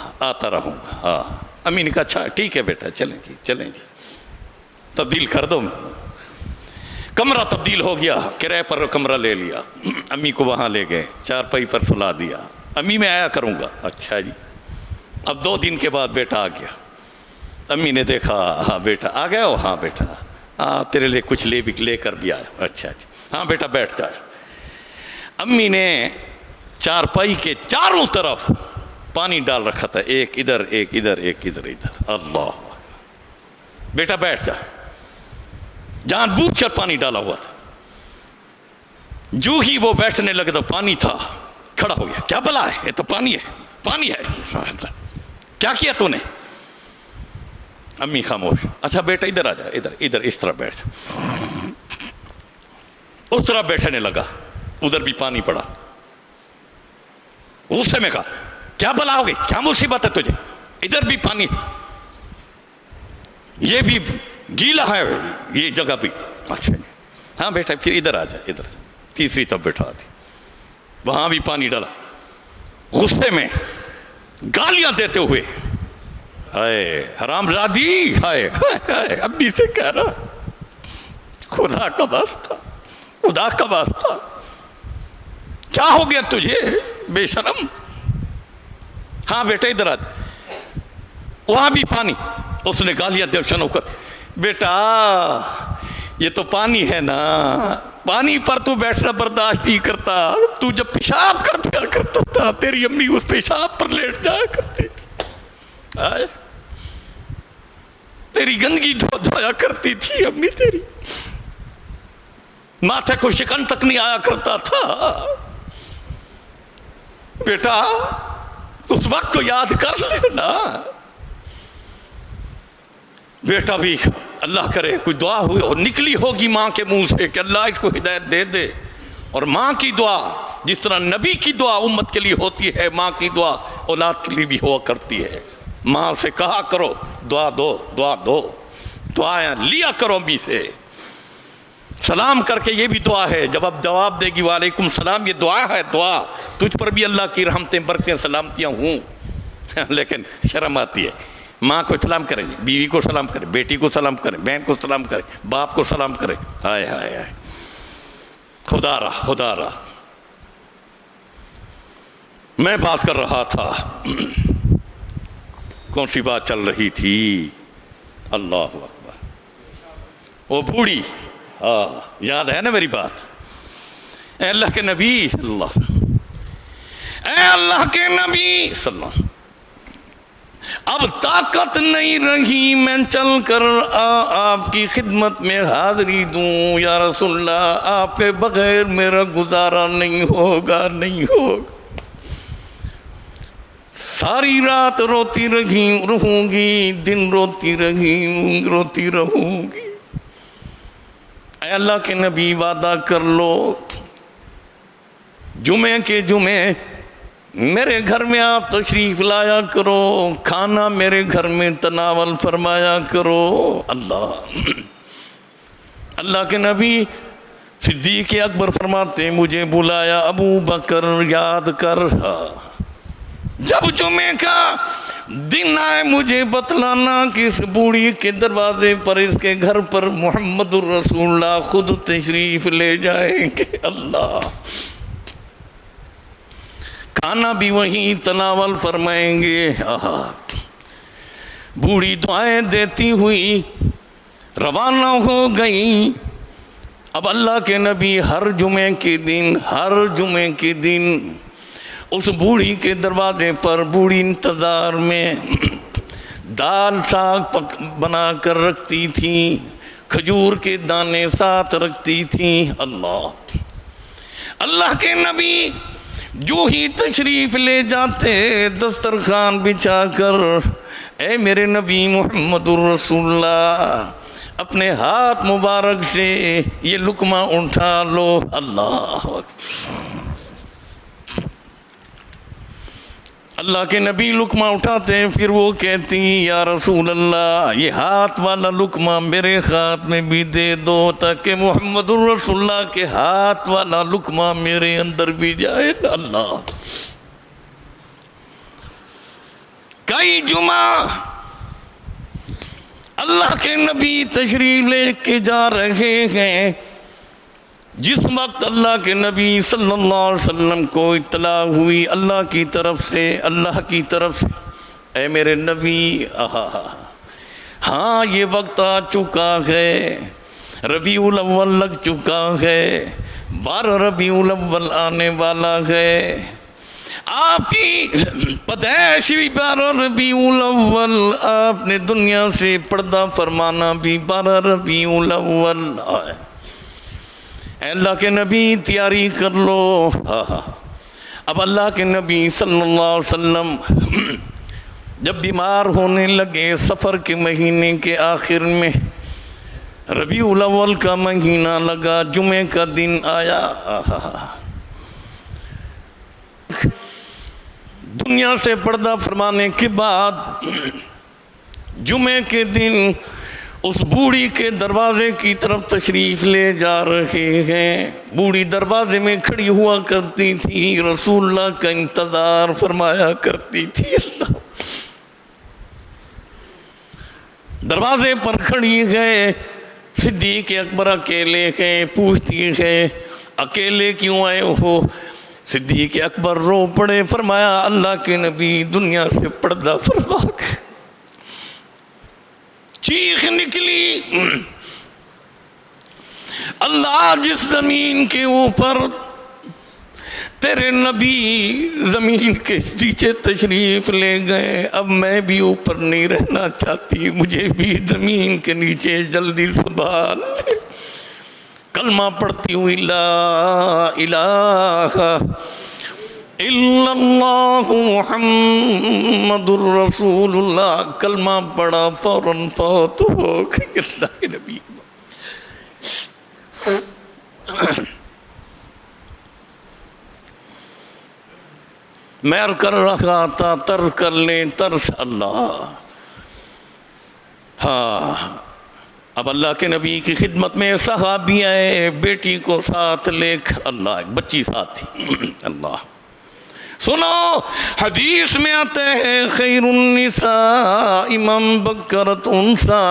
ہاں امی نے کہا اچھا ٹھیک ہے بیٹا، چلیں جی، تبدیل کر دو۔ کمرہ تبدیل ہو گیا، کرائے پر کمرہ لے لیا، امی کو وہاں لے گئے، چارپائی پر سلا دیا، امی میں آیا کروں گا، اچھا جی۔ اب 2 دن کے بعد بیٹا آ گیا، امی نے دیکھا ہاں بیٹا آ گیا ہو، ہاں بیٹا ہاں تیرے لیے کچھ لے کر بھی آیا، اچھا جی ہاں بیٹا بیٹھ جائے۔ امی نے چارپائی کے چاروں طرف پانی ڈال رکھا تھا، ایک ادھر ایک ادھر ایک ادھر ادھر، اللہ بیٹا بیٹھ جا، جان بوجھ کر پانی ڈالا ہوا تھا، جو ہی وہ بیٹھنے لگے تو پانی تھا، کھڑا ہو گیا، کیا بلا ہے یہ تو پانی ہے، کیا کیا تو نے؟ امی خاموش، اچھا بیٹا ادھر آ جا، ادھر اس طرح بیٹھ جا، اس طرح بیٹھنے لگا، ادھر بھی پانی پڑا، غصے میں کہا کیا بلا ہو گئی، کیا مصیبت ہے تجھے، ادھر بھی پانی، یہ بھی گیلا ہے یہ جگہ بھی، اچھا ہاں بیٹا پھر ادھر آ جا، ادھر تیسری طرف بیٹھا دی، وہاں بھی پانی ڈالا، غصے میں گالیاں دیتے ہوئے، ہائے حرام زادی، ہائے ابھی سے کہہ رہا خدا کا واسطہ کیا ہو گیا تجھے بے شرم، ہاں بیٹا ادھر آ جا، وہاں بھی پانی، اس نے گالیاں دے شروع کر، بیٹا یہ تو پانی ہے نا، پانی پر تو بیٹھنا برداشت نہیں کرتا، تو جب پیشاب کر دیا کرتا تھا تیری امی اس پیشاب پر لیٹ جایا کرتی تھی، تیری گندگی دھویا کرتی تھی امی، تیری ماتھے کو شکن تک نہیں آیا کرتا تھا، بیٹا اس وقت کو یاد کر لینا، بیٹا بھی اللہ کرے کوئی دعا ہوئی اور نکلی ہوگی ماں کے منہ سے کہ اللہ اس کو ہدایت دے دے، اور ماں کی دعا جس طرح نبی کی دعا امت کے لیے ہوتی ہے، ماں کی دعا اولاد کے لیے بھی ہوا کرتی ہے، ماں سے کہا کرو دعا دو، دعائیں لیا کرو امی سے، سلام کر کے یہ بھی دعا ہے، جب اب جواب دے گی وعلیکم السلام، یہ دعا ہے، دعا تجھ پر بھی اللہ کی رحمتیں برکتیں سلامتیاں ہوں، لیکن شرم آتی ہے، ماں کو سلام کرے، بیوی کو سلام کرے، بیٹی کو سلام کرے، بہن کو سلام کرے، باپ کو سلام کرے، ہائے ہائے ہائے، خدا رہا میں بات کر رہا تھا، کون سی بات چل رہی تھی، اللہ اکبر، وہ بوڑھی، یاد ہے نا میری بات، اے اللہ کے نبی صلی اللہ علیہ وسلم، اے اللہ کے نبی صلی اللہ علیہ وسلم، اب طاقت نہیں رہی میں چل کر آپ کی خدمت میں حاضری دوں، یا رسول اللہ آپ کے بغیر میرا گزارا نہیں ہوگا، نہیں ہوگا۔ ساری رات روتی رہوں گی، دن روتی رہوں گی۔ اے اللہ کے نبی وعدہ کر لو، جمعے کے جمعے میرے گھر میں آپ تشریف لایا کرو، کھانا میرے گھر میں تناول فرمایا کرو۔ اللہ کے نبی صدیق اکبر فرماتے مجھے بلایا، ابو بکر یاد کر، جب جمعے کا دن آئے مجھے بتلانا کہ اس بوڑھی کے دروازے پر، اس کے گھر پر محمد الرسول اللہ خود تشریف لے جائیں گے۔ اللہ، کھانا بھی وہیں تناول فرمائیں گے۔ بوڑھی دعائیں دیتی ہوئی روانہ ہو گئی۔ اب اللہ کے نبی ہر جمعے کے دن اس بوڑھی کے دروازے پر، بوڑھی انتظار میں دال ساگ بنا کر رکھتی تھی، کھجور کے دانے ساتھ رکھتی تھی۔ اللہ کے نبی جو ہی تشریف لے جاتے دسترخوان بچھا کر، اے میرے نبی محمد الرسول اللہ اپنے ہاتھ مبارک سے یہ لقمہ اٹھا لو۔ اللہ کے نبی لقمہ اٹھاتے ہیں، پھر وہ کہتی یا رسول اللہ یہ ہاتھ والا لقمہ میرے ہاتھ میں بھی دے دو، تاکہ محمد الرسول اللہ کے ہاتھ والا لقمہ میرے اندر بھی جائے۔ اللہ، کئی جمعہ اللہ کے نبی تشریف لے کے جا رہے ہیں، جس وقت اللہ کے نبی صلی اللہ علیہ وسلم کو اطلاع ہوئی اللہ کی طرف سے، اے میرے نبی، ہاں یہ وقت آ چکا ہے، ربیع الاول لگ چکا ہے، 12 ربیع الاول آنے والا ہے، آپ کی پیدائش بھی 12 ربیع الاول، آپ نے دنیا سے پردہ فرمانا بھی 12 ربیع الاول ہے۔ اے اللہ کے نبی تیاری کر لو۔ اب اللہ کے نبی صلی اللہ علیہ وسلم جب بیمار ہونے لگے، سفر کے مہینے کے آخر میں ربیع الاول کا مہینہ لگا، جمعے کا دن آیا، دنیا سے پردہ فرمانے کے بعد جمعے کے دن اس بوڑھی کے دروازے کی طرف تشریف لے جا رہے ہیں۔ بوڑھی دروازے میں کھڑی ہوا کرتی تھی، رسول اللہ کا انتظار فرمایا کرتی تھی۔ اللہ، دروازے پر کھڑی ہے، صدیق اکبر اکیلے ہیں، پوچھتی ہے اکیلے کیوں آئے ہو؟ صدیق اکبر رو پڑے، فرمایا اللہ کے نبی دنیا سے پردہ فرما گئے۔ چیخ نکلی، اللہ جس زمین کے اوپر تیرے نبی زمین کے نیچے تشریف لے گئے، اب میں بھی اوپر نہیں رہنا چاہتی، مجھے بھی زمین کے نیچے جلدی سنبھال لے۔ کلمہ پڑھتی ہوئی لا الہ الا اللہ محمد الرسول اللہ، کلمہ پڑھا فوراً فوت ہو گئی۔ اللہ کے نبی میں کر رہا تھا ترس کر لیں ترس اللہ۔ ہاں، اب اللہ کے نبی کی خدمت میں صحابی آئے، بیٹی کو ساتھ لے کر، اللہ ایک بچی ساتھ تھی۔ اللہ سنو، حدیث میں آتے ہیں خیر النساء من بکرت انسا،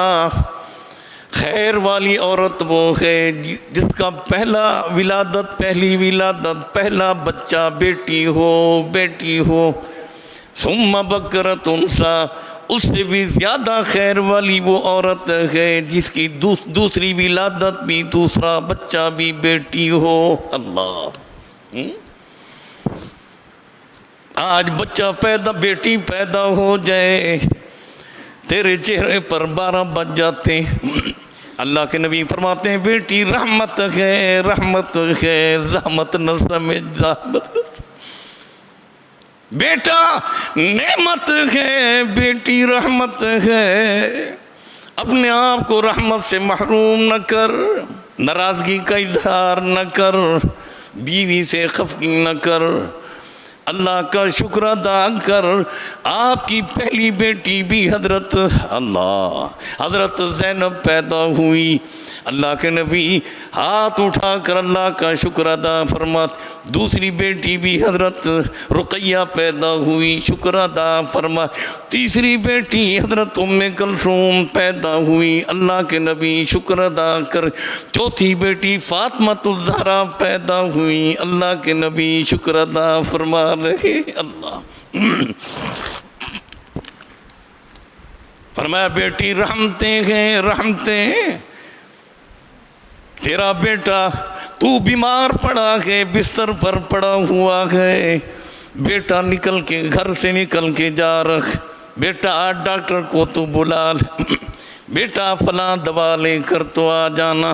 خیر والی عورت وہ ہے جس کا پہلی ولادت پہلا بچہ بیٹی ہو، ثم بکرت انسا، اس سے بھی زیادہ خیر والی وہ عورت ہے جس کی دوسری ولادت بھی، دوسرا بچہ بھی بیٹی ہو۔ اللہ، آج بچہ بیٹی پیدا ہو جائے تیرے چہرے پر 12 بج جاتے ہیں۔ اللہ کے نبی فرماتے ہیں بیٹی رحمت ہے، رحمت ہے، زحمت نہ سمجھ، زحمت نہ سمجھ۔ بیٹا نعمت ہے، بیٹی رحمت ہے، اپنے آپ کو رحمت سے محروم نہ کر، ناراضگی کا اظہار نہ کر، بیوی سے خفگی نہ کر، اللہ کا شکر ادا کر۔ آپ کی پہلی بیٹی بھی حضرت زینب پیدا ہوئی، اللہ کے نبی ہاتھ اٹھا کر اللہ کا شکر ادا فرمات۔ دوسری بیٹی بھی حضرت رقیہ پیدا ہوئی، شکر ادا فرما۔ تیسری بیٹی حضرت ام کلثوم پیدا ہوئی، اللہ کے نبی شکر ادا کر۔ چوتھی بیٹی فاطمہ الزہرا پیدا ہوئی، اللہ کے نبی شکر ادا فرما رہے۔ اللہ فرمایا بیٹی رحمتیں ہیں، رحمتیں ہیں۔ تیرا بیٹا تو بیمار پڑا ہے، بستر پر پڑا ہوا ہے، بیٹا نکل کے گھر سے نکل کے جا رکھ، بیٹا آج ڈاکٹر کو تو بلا لے، بیٹا فلاں دوا لے کر تو آ جانا،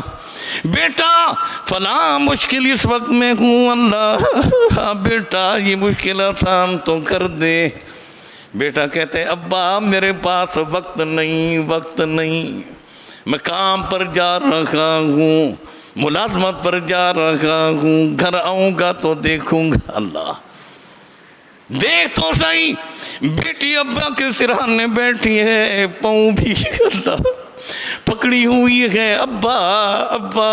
بیٹا فلاں مشکل اس وقت میں ہوں، اللہ بیٹا یہ مشکل آسان تو کر دے۔ بیٹا کہتے ہیں ابا میرے پاس وقت نہیں، وقت نہیں، میں کام پر جا رہا ہوں، ملازمت پر جا رہا ہوں، گھر آؤں گا تو دیکھوں گا۔ اللہ دیکھ تو صحیح، بیٹی ابا کے سرہانے بیٹھی ہے، پاؤں بھی اللہ پکڑی ہوئی ہے۔ ابا ابا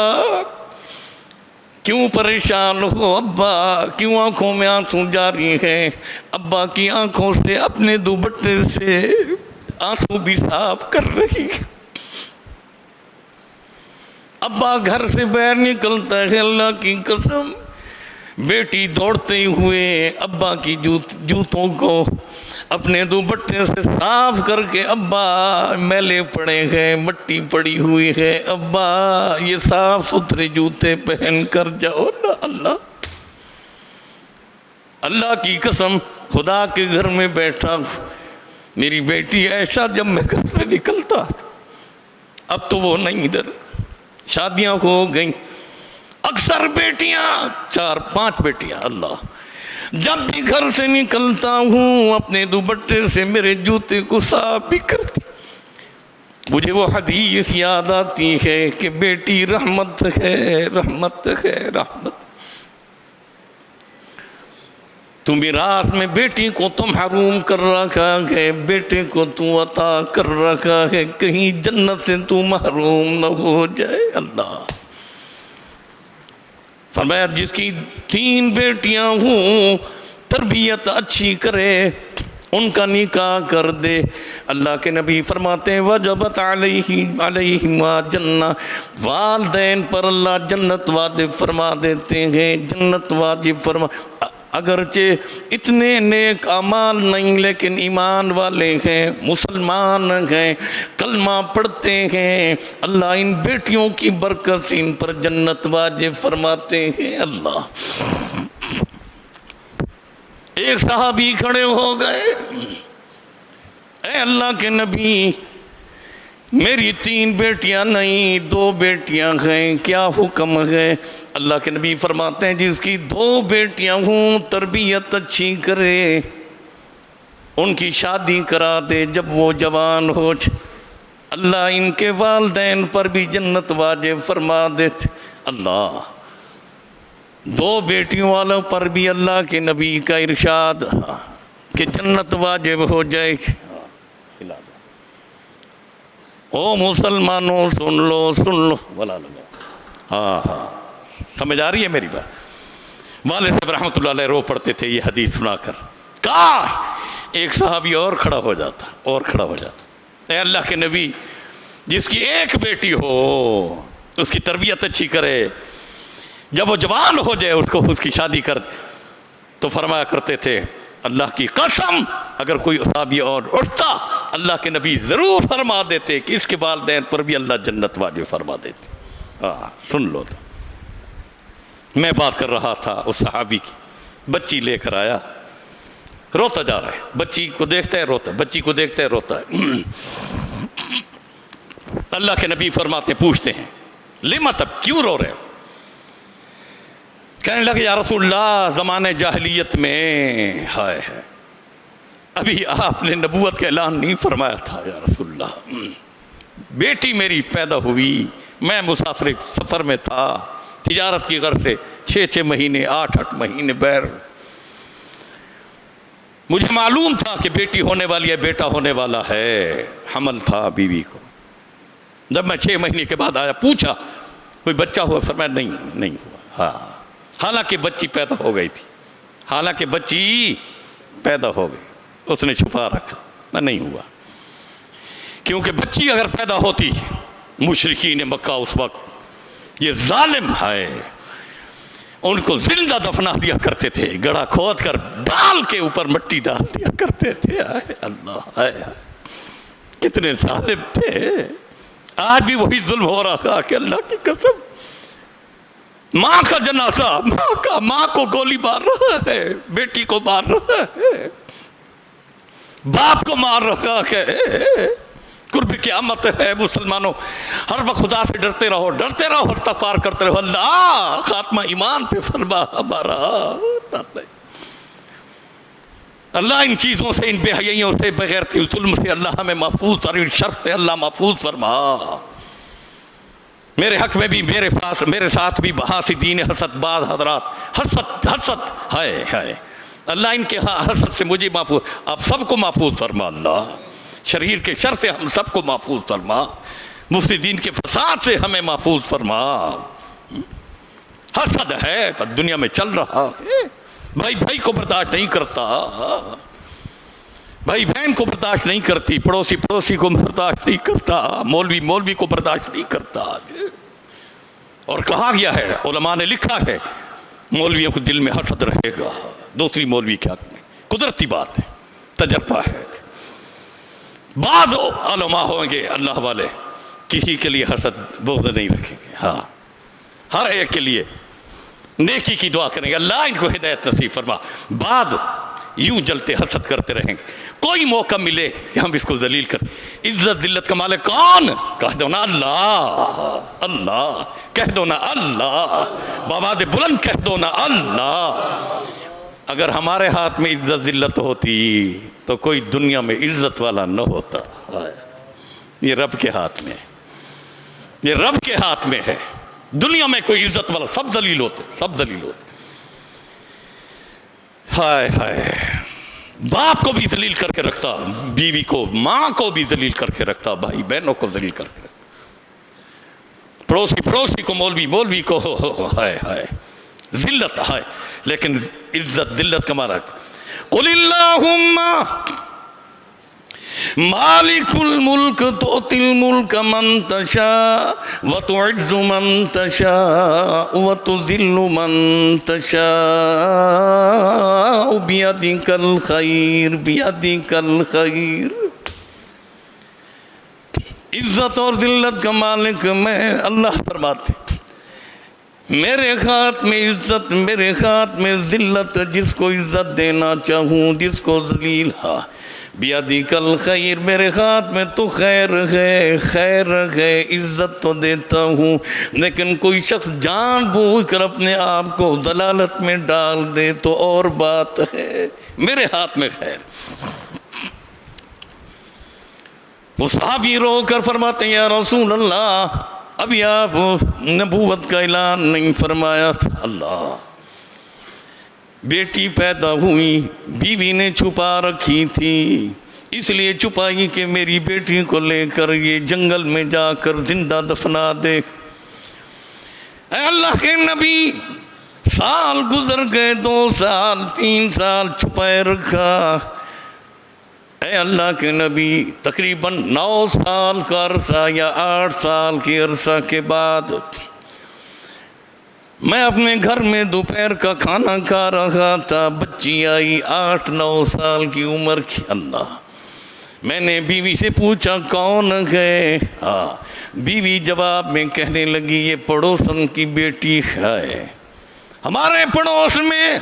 کیوں پریشان ہو، ابا کیوں آنکھوں میں آنسو جاری ہے؟ ابا کی آنکھوں سے اپنے دوپٹے سے آنسو بھی صاف کر رہی ہے۔ ابا گھر سے باہر نکلتا ہے، اللہ کی قسم بیٹی دوڑتے ہوئے ابا کی جوتوں کو اپنے دوپٹے سے صاف کر کے، ابا میلے پڑے ہیں، مٹی پڑی ہوئی ہے، ابا یہ صاف ستھرے جوتے پہن کر جاؤ نا۔ اللہ کی قسم خدا کے گھر میں بیٹھا میری بیٹی ایسا جب میں گھر سے نکلتا، اب تو وہ نہیں، ادھر شادیاں ہو گئیں، اکثر بیٹیاں 4-5 بیٹیاں، اللہ جب بھی گھر سے نکلتا ہوں اپنے دوپٹے سے میرے جوتے کو صاف بھی کرتی۔ مجھے وہ حدیث یاد آتی ہے کہ بیٹی رحمت ہے، رحمت ہے، رحمت۔ تو میراث میں بیٹی کو تو محروم کر رکھا ہے، بیٹے کو تو عطا کر رکھا ہے، کہیں جنت سے تو محروم نہ ہو جائے۔ اللہ فرمایا جس کی 3 بیٹیاں ہوں تربیت اچھی کرے، ان کا نکاح کر دے۔ اللہ کے نبی فرماتے ہیں وجبت علیہما جنہ، والدین پر اللہ جنت واجب فرما دیتے ہیں، جنت واجب فرما۔ اگرچہ اتنے نیک اعمال نہیں لیکن ایمان والے ہیں، مسلمان ہیں، کلمہ پڑھتے ہیں، اللہ ان بیٹیوں کی برکت سے ان پر جنت واجب فرماتے ہیں۔ اللہ ایک صحابی کھڑے ہو گئے، اے اللہ کے نبی میری 3 بیٹیاں نہیں 2 بیٹیاں ہیں، کیا حکم ہے؟ اللہ کے نبی فرماتے ہیں جس کی 2 بیٹیاں ہوں تربیت اچھی کرے، ان کی شادی کرا دے جب وہ جوان ہو جائے، اللہ ان کے والدین پر بھی جنت واجب فرما دیتے۔ اللہ 2 بیٹیوں والوں پر بھی اللہ کے نبی کا ارشاد کہ جنت واجب ہو جائے۔ او مسلمانوں سن لو، سن لو، بلا لگا۔ ہاں سمجھ آ رہی ہے میری بات؟ والد صاحب رحمۃ اللہ علیہ رو پڑھتے تھے یہ حدیث سنا کر، کاش ایک صحابی اور کھڑا ہو جاتا، اور کھڑا ہو جاتا۔ اے اللہ کے نبی جس کی 1 بیٹی ہو اس کی تربیت اچھی کرے، جب وہ جوان ہو جائے اس کی شادی کر دے، تو فرمایا کرتے تھے اللہ کی قسم اگر کوئی صحابی اور اٹھتا اللہ کے نبی ضرور فرما دیتے کہ اس کے والدین پر بھی اللہ جنت واجب فرما دیتے۔ ہاں سن لو، تو میں بات کر رہا تھا اس صحابی کی، بچی لے کر آیا، روتا جا رہا ہے، بچی کو دیکھتا ہے روتا ہے، بچی کو دیکھتا ہے روتا ہے۔ اللہ کے نبی فرماتے پوچھتے ہیں لما، تب کیوں رو رہے ہو؟ کہنے لگے یا رسول اللہ زمانے جاہلیت میں ہائے ہے ابھی آپ نے نبوت کا اعلان نہیں فرمایا تھا یا رسول اللہ، بیٹی میری پیدا ہوئی، میں مسافر سفر میں تھا تجارت کی غرض سے 6 مہینے 8 مہینے بیر، مجھے معلوم تھا کہ بیٹی ہونے والی ہے، بیٹا ہونے والا ہے، حمل تھا بیوی کو۔ جب میں 6 مہینے کے بعد آیا پوچھا کوئی بچہ ہوا؟ فرمایا نہیں ہوا۔ ہاں، حالانکہ بچی پیدا ہو گئی تھی، حالانکہ بچی پیدا ہو گئی، اس نے چھپا رکھا، نہیں ہوا، کیونکہ بچی اگر پیدا ہوتی مشرکین مکہ اس وقت یہ ظالم ہے ان کو زندہ دفنا دیا کرتے تھے، گڑھا کھود کر ڈال کے اوپر مٹی ڈال دیا کرتے تھے۔ آئے اللہ، آئے کتنے ظالم تھے۔ آج بھی وہی ظلم ہو رہا تھا کہ اللہ کی قسم ماں کا جنازہ، ماں کو گولی مار رہا ہے، بیٹی کو مار رہا ہے، باپ کو مار رہا ہے۔ قرب قیامت ہے مسلمانوں، ہر وقت خدا سے ڈرتے رہو، استغفار کرتے رہو، اللہ خاتمہ ایمان پہ فرما ہمارا۔ اللہ ان چیزوں سے، ان بے حیائیوں سے، بغیرتی ظلم سے اللہ ہمیں محفوظ، اور ان شر سے اللہ محفوظ فرما۔ میرے حق میں بھی میرے ساتھ بھی حاسدین حسد بعض حضرات حسد ہے اللہ ان کے حسد سے مجھے محفوظ، آپ سب کو محفوظ فرما اللہ، شریر کے شر سے ہم سب کو محفوظ فرما، مفسدین کے فساد سے ہمیں محفوظ فرما۔ حسد ہے دنیا میں چل رہا ہے، بھائی کو برداشت نہیں کرتا، بھائی بہن کو برداشت نہیں کرتی، پڑوسی کو برداشت نہیں کرتا، مولوی کو برداشت نہیں کرتا۔ اور کہا گیا ہے، علماء نے لکھا ہے، مولویوں کو دل میں حسد رہے گا دوسری مولوی کے حق میں، قدرتی بات ہے، تجربہ ہے۔ بعض علماء ہوں گے اللہ والے کسی کے لیے حسد بغض نہیں رکھیں گے، ہاں ہر ایک کے لیے نیکی کی دعا کریں گے، اللہ ان کو ہدایت نصیب فرما۔ بعض یوں جلتے حسد کرتے رہیں گے، کوئی موقع ملے کہ ہم اس کو ذلیل کریں۔ عزت ذلت کا مالک کون؟ کہہ دو نا اللہ، کہہ دو نا اللہ، بآواز بلند کہہ دو نا اللہ۔ اگر ہمارے ہاتھ میں عزت ذلت ہوتی تو کوئی دنیا میں عزت والا نہ ہوتا۔ یہ رب کے ہاتھ میں ہے، یہ رب کے ہاتھ میں ہے، دنیا میں کوئی عزت والا، سب ذلیل ہوتے، سب ذلیل ہوتے۔ ہائے باپ کو بھی ذلیل کر کے رکھتا، بیوی کو، ماں کو بھی ذلیل کر کے رکھتا، بھائی بہنوں کو ذلیل کر کے رکھتا، پڑوسی کو، مولوی کو، ہائے ذلت ہے۔ لیکن عزت ذلت کا معنی قل اللہم مالک الملک تؤتی الملک من تشاء وتعز من تشاء وتذل من تشاء بیدک الخیر بیدک الخیر۔ عزت اور ذلت کا مالک میں، اللہ فرماتے میرے ہاتھ میں عزت، میرے ہاتھ میں ذلت، جس کو عزت دینا چاہوں، جس کو ذلیل، ہاں بیدک الخیر، میرے ہاتھ میں تو خیر ہے، عزت تو دیتا ہوں، لیکن کوئی شخص جان بوجھ کر اپنے آپ کو ضلالت میں ڈال دے تو اور بات ہے، میرے ہاتھ میں خیر۔ وہ صحابی رو کر فرماتے ہیں یا رسول اللہ ابھی آپ نبوت کا اعلان نہیں فرمایا تھا۔ اللہ، بیٹی پیدا ہوئی، بیوی نے چھپا رکھی تھی، اس لیے چھپائی کہ میری بیٹی کو لے کر یہ جنگل میں جا کر زندہ دفنا دے۔ اے اللہ کے نبی، سال گزر گئے، 2 سال 3 سال چھپائے رکھا۔ اے اللہ کے نبی، تقریباً 9 سال کا عرصہ یا 8 سال کے عرصہ کے بعد میں اپنے گھر میں دوپہر کا کھانا کھا رہا تھا، بچی آئی 8-9 سال کی عمر کی۔ اللہ، میں نے بیوی سے پوچھا کون ہے؟ بیوی جواب میں کہنے لگی یہ پڑوسن کی بیٹی ہے، ہمارے پڑوس میں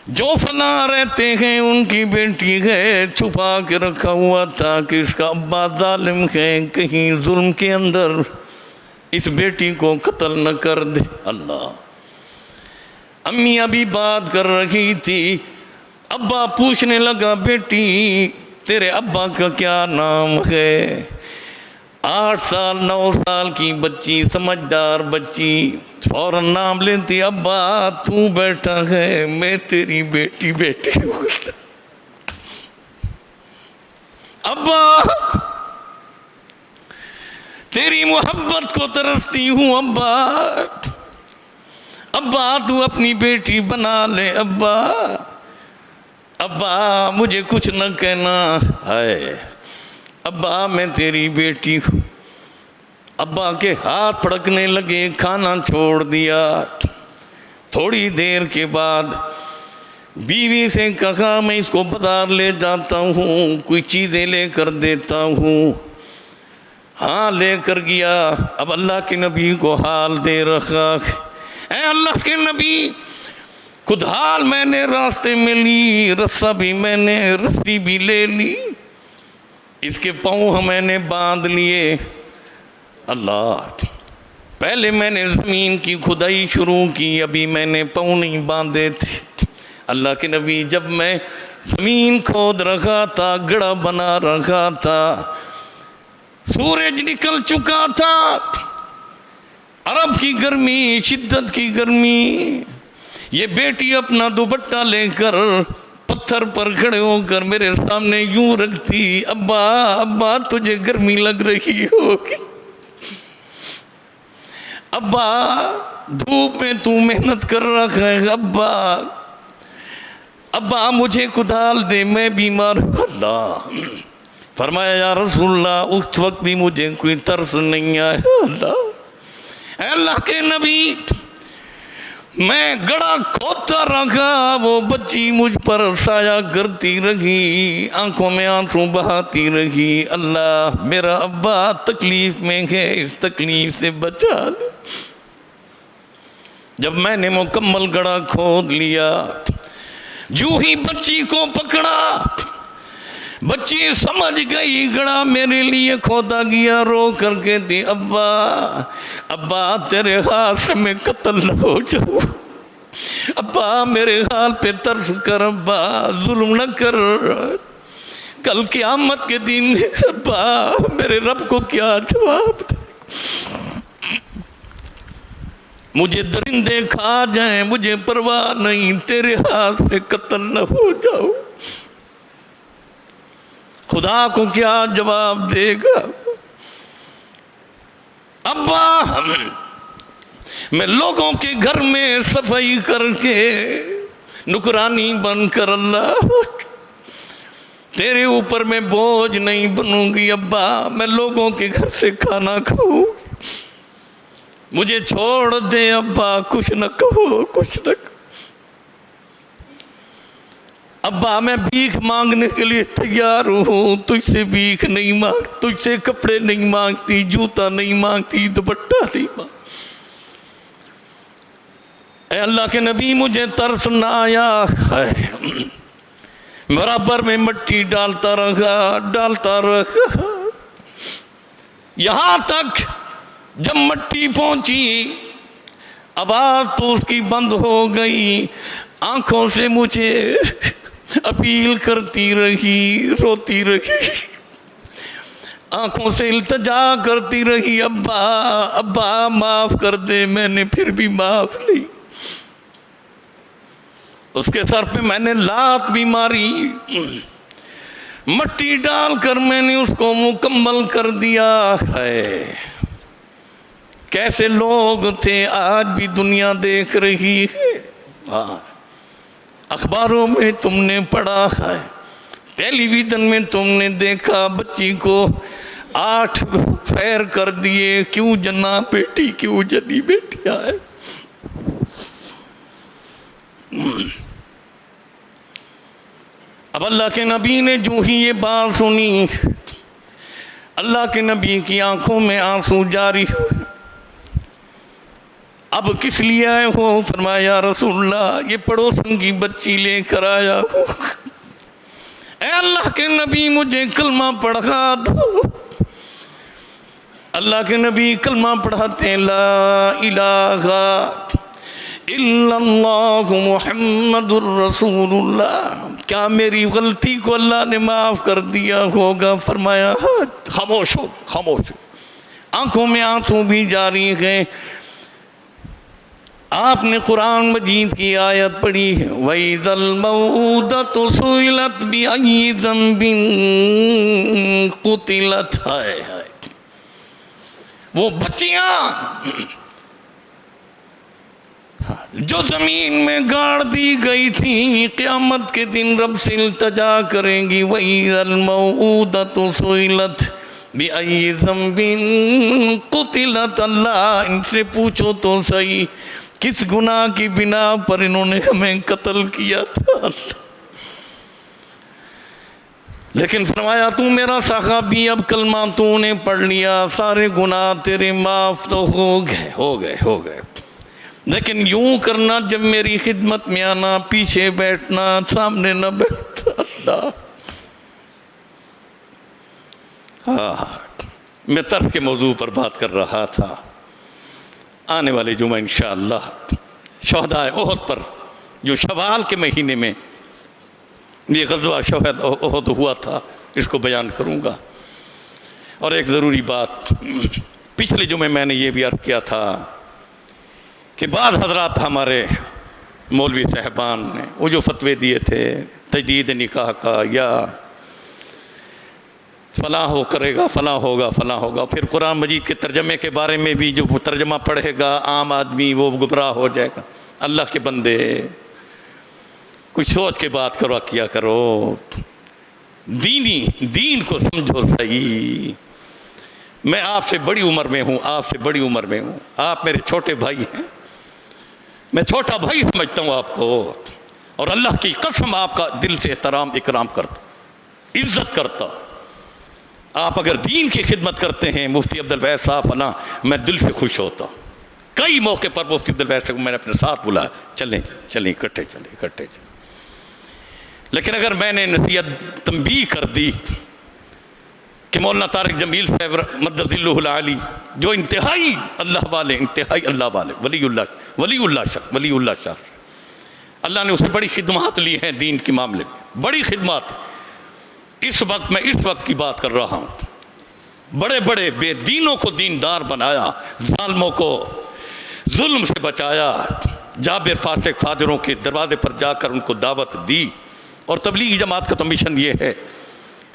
جو فنا رہتے ہیں ان کی بیٹی ہے، چھپا کے رکھا ہوا تھا کہ اس کا ابا ظالم ہے، کہیں ظلم کے اندر اس بیٹی کو قتل نہ کر دے۔ اللہ، امی ابھی بات کر رہی تھی، ابا پوچھنے لگا بیٹی تیرے ابا کا کیا نام ہے؟ 8 سال 9 سال کی بچی، سمجھدار بچی، فوراً نام لیتی، ابا تو بیٹھا ہے، میں تیری بیٹی بیٹی ہوں۔ ابا تیری محبت کو ترستی ہوں، ابا ابا تو اپنی بیٹی بنا لے، ابا ابا مجھے کچھ نہ کہنا ہے، ابا میں تیری بیٹی ہوں۔ ابا کے ہاتھ پھڑکنے لگے، کھانا چھوڑ دیا۔ تھوڑی دیر کے بعد بیوی سے کہا میں اس کو بازار لے جاتا ہوں، کوئی چیزیں لے کر دیتا ہوں۔ ہاں لے کر گیا۔ اب اللہ کے نبی کو حال دے رکھا، اے اللہ کے نبی خود حال میں نے راستے میں لی، رسا بھی میں نے رسی بھی لے لی، اس کے پاؤں میں نے باندھ لیے۔ اللہ، پہلے میں نے زمین کی کھدائی شروع کی، ابھی میں نے پاؤں نہیں باندھے تھے۔ اللہ کے نبی جب میں زمین کھود رکھا تھا، گڑھا بنا رکھا تھا، سورج نکل چکا تھا، عرب کی گرمی، شدت کی گرمی، یہ بیٹی اپنا دوپٹہ لے کر پتھر پر کھڑے ہو کر میرے سامنے یوں رکھتی، ابا ابا تجھے گرمی لگ رہی ہوگی، ابا دھوپ میں تو محنت کر رکھا ہے، ابا ابا مجھے کدال دے میں بیمار ہوں۔ اللہ، فرمایا یا رسول اللہ اس وقت بھی مجھے کوئی ترس نہیں آیا۔ اللہ، اے اللہ کے نبی میں گڑھا کھودتا رکھا، وہ بچی مجھ پر سایہ کرتی رہی، آنکھوں میں آنسو بہاتی رہی، اللہ میرا ابا تکلیف میں ہے، اس تکلیف سے بچا لے۔ جب میں نے مکمل گڑھا کھود لیا، جو ہی بچی کو پکڑا، بچی سمجھ گئی گڑھا میرے لیے کھودا گیا، رو کر کے دی ابا ابا تیرے ہاتھ سے میں قتل نہ ہو جاؤں، ابا میرے حال پہ ترس کر، ابا ظلم نہ کر، کل قیامت کے دن ابا میرے رب کو کیا جواب دے، مجھے درندے کھا جائیں مجھے پرواہ نہیں، تیرے ہاتھ سے قتل نہ ہو جاؤں، خدا کو کیا جواب دے گا۔ ابا میں لوگوں کے گھر میں صفائی کر کے نکرانی بن کر، اللہ تیرے اوپر میں بوجھ نہیں بنوں گی، ابا میں لوگوں کے گھر سے کھانا کھاؤں، مجھے چھوڑ دے ابا، کچھ نہ کہو کچھ نہ کہو، ابا میں بھیک مانگنے کے لیے تیار ہوں، تجھ سے بھیک نہیں مانگ، تجھ سے کپڑے نہیں مانگتی، جوتا نہیں مانگتی، دوپٹہ نہیں مانگتی۔ اے اللہ کے نبی مجھے ترس نہ آیا ہے، برابر میں مٹی ڈالتا رہا، یہاں تک جب مٹی پہنچی آواز تو اس کی بند ہو گئی، آنکھوں سے مجھے اپیل کرتی رہی، روتی رہی، آنکھوں سے التجا کرتی رہی، ابا ابا معاف کر دے، میں نے پھر بھی معاف نہیں، اس کے سر پہ میں نے لات بھی ماری، مٹی ڈال کر میں نے اس کو مکمل کر دیا ہے۔ کیسے لوگ تھے آج بھی دنیا دیکھ رہی ہے، اخباروں میں تم نے پڑھا ہے، ٹیلی ویژن میں تم نے دیکھا، بچی کو 8 پھیر کر دیے، کیوں جنا بیٹی، کیوں جنی بیٹی آئے۔ اب اللہ کے نبی نے جو ہی یہ بات سنی، اللہ کے نبی کی آنکھوں میں آنسو جاری ہوئے، اب کس لیے آئے ہو؟ فرمایا یا رسول اللہ یہ پڑوسن کی بچی لے کر آیا ہوں۔ اے اللہ کے نبی مجھے کلمہ پڑھا دو۔ اللہ کے نبی کلمہ پڑھاتے ہیں لا الہ الا اللہ محمد الرسول اللہ۔ کیا میری غلطی کو اللہ نے معاف کر دیا ہوگا؟ فرمایا خاموش ہو، خاموش ہو۔ آنکھوں میں آنسو بھی جاری ہیں۔ آپ نے قرآن مجید کی آیت پڑھی ہے وَإِذَا الْمَوْءُودَةُ سُئِلَتْ بِأَيِّ ذَنبٍ قُتِلَتْ۔ وہ بچیاں جو زمین میں گاڑ دی گئی تھی قیامت کے دن رب سے التجا کریں گی وَإِذَا الْمَوْءُودَةُ سُئِلَتْ بِأَيِّ ذَنبٍ قُتِلَتْ۔ اللہ ان سے پوچھو تو صحیح کس گناہ کی بنا پر انہوں نے ہمیں قتل کیا تھا؟ لیکن فرمایا تو میرا صحابی، اب کلمہ تو نے پڑھ لیا، سارے گناہ تیرے معاف تو ہو گئے۔ لیکن یوں کرنا جب میری خدمت میں آنا، پیچھے بیٹھنا، سامنے نہ بیٹھنا۔ اللہ میں طرز کے موضوع پر بات کر رہا تھا۔ آنے والے جمعہ انشاءاللہ شہدائے احد پر جو شوال کے مہینے میں یہ غزوہ شہد احد ہوا تھا اس کو بیان کروں گا۔ اور ایک ضروری بات، پچھلے جمعے میں نے یہ بھی عرض کیا تھا کہ بعض حضرات ہمارے مولوی صاحبان نے وہ جو فتوے دیے تھے تجدید نکاح کا یا فلاں ہو کرے گا، فلاں ہوگا، پھر قرآن مجید کے ترجمے کے بارے میں بھی جو ترجمہ پڑھے گا عام آدمی وہ گمراہ ہو جائے گا۔ اللہ کے بندے کچھ سوچ کے بات کیا کرو، دین کو سمجھو صحیح۔ میں آپ سے بڑی عمر میں ہوں، آپ میرے چھوٹے بھائی ہیں، میں چھوٹا بھائی سمجھتا ہوں آپ کو، اور اللہ کی قسم آپ کا دل سے احترام اکرام کرتا، عزت کرتا۔ آپ اگر دین کی خدمت کرتے ہیں مفتی عبدالوہاب صاحب فلاں، میں دل سے خوش ہوتا ہوں۔ کئی موقع پر مفتی عبدالوہاب صاحب کو میں نے اپنے ساتھ بلایا، چلیں اکٹھے چلیں۔ لیکن اگر میں نے نصیحت تنبیہ کر دی کہ مولانا طارق جمیل صاحب مد ظلہ العالی جو انتہائی اللہ والے ولی اللہ شاہ، اللہ نے اسے بڑی خدمات لی ہیں دین کے معاملے میں، بڑی خدمات۔ میں اس وقت کی بات کر رہا ہوں، بڑے بڑے بے دینوں کو دیندار بنایا، ظالموں کو ظلم سے بچایا، جابر فاسق فاجروں کے دروازے پر جا کر ان کو دعوت دی۔ اور تبلیغی جماعت کا تو مشن یہ ہے،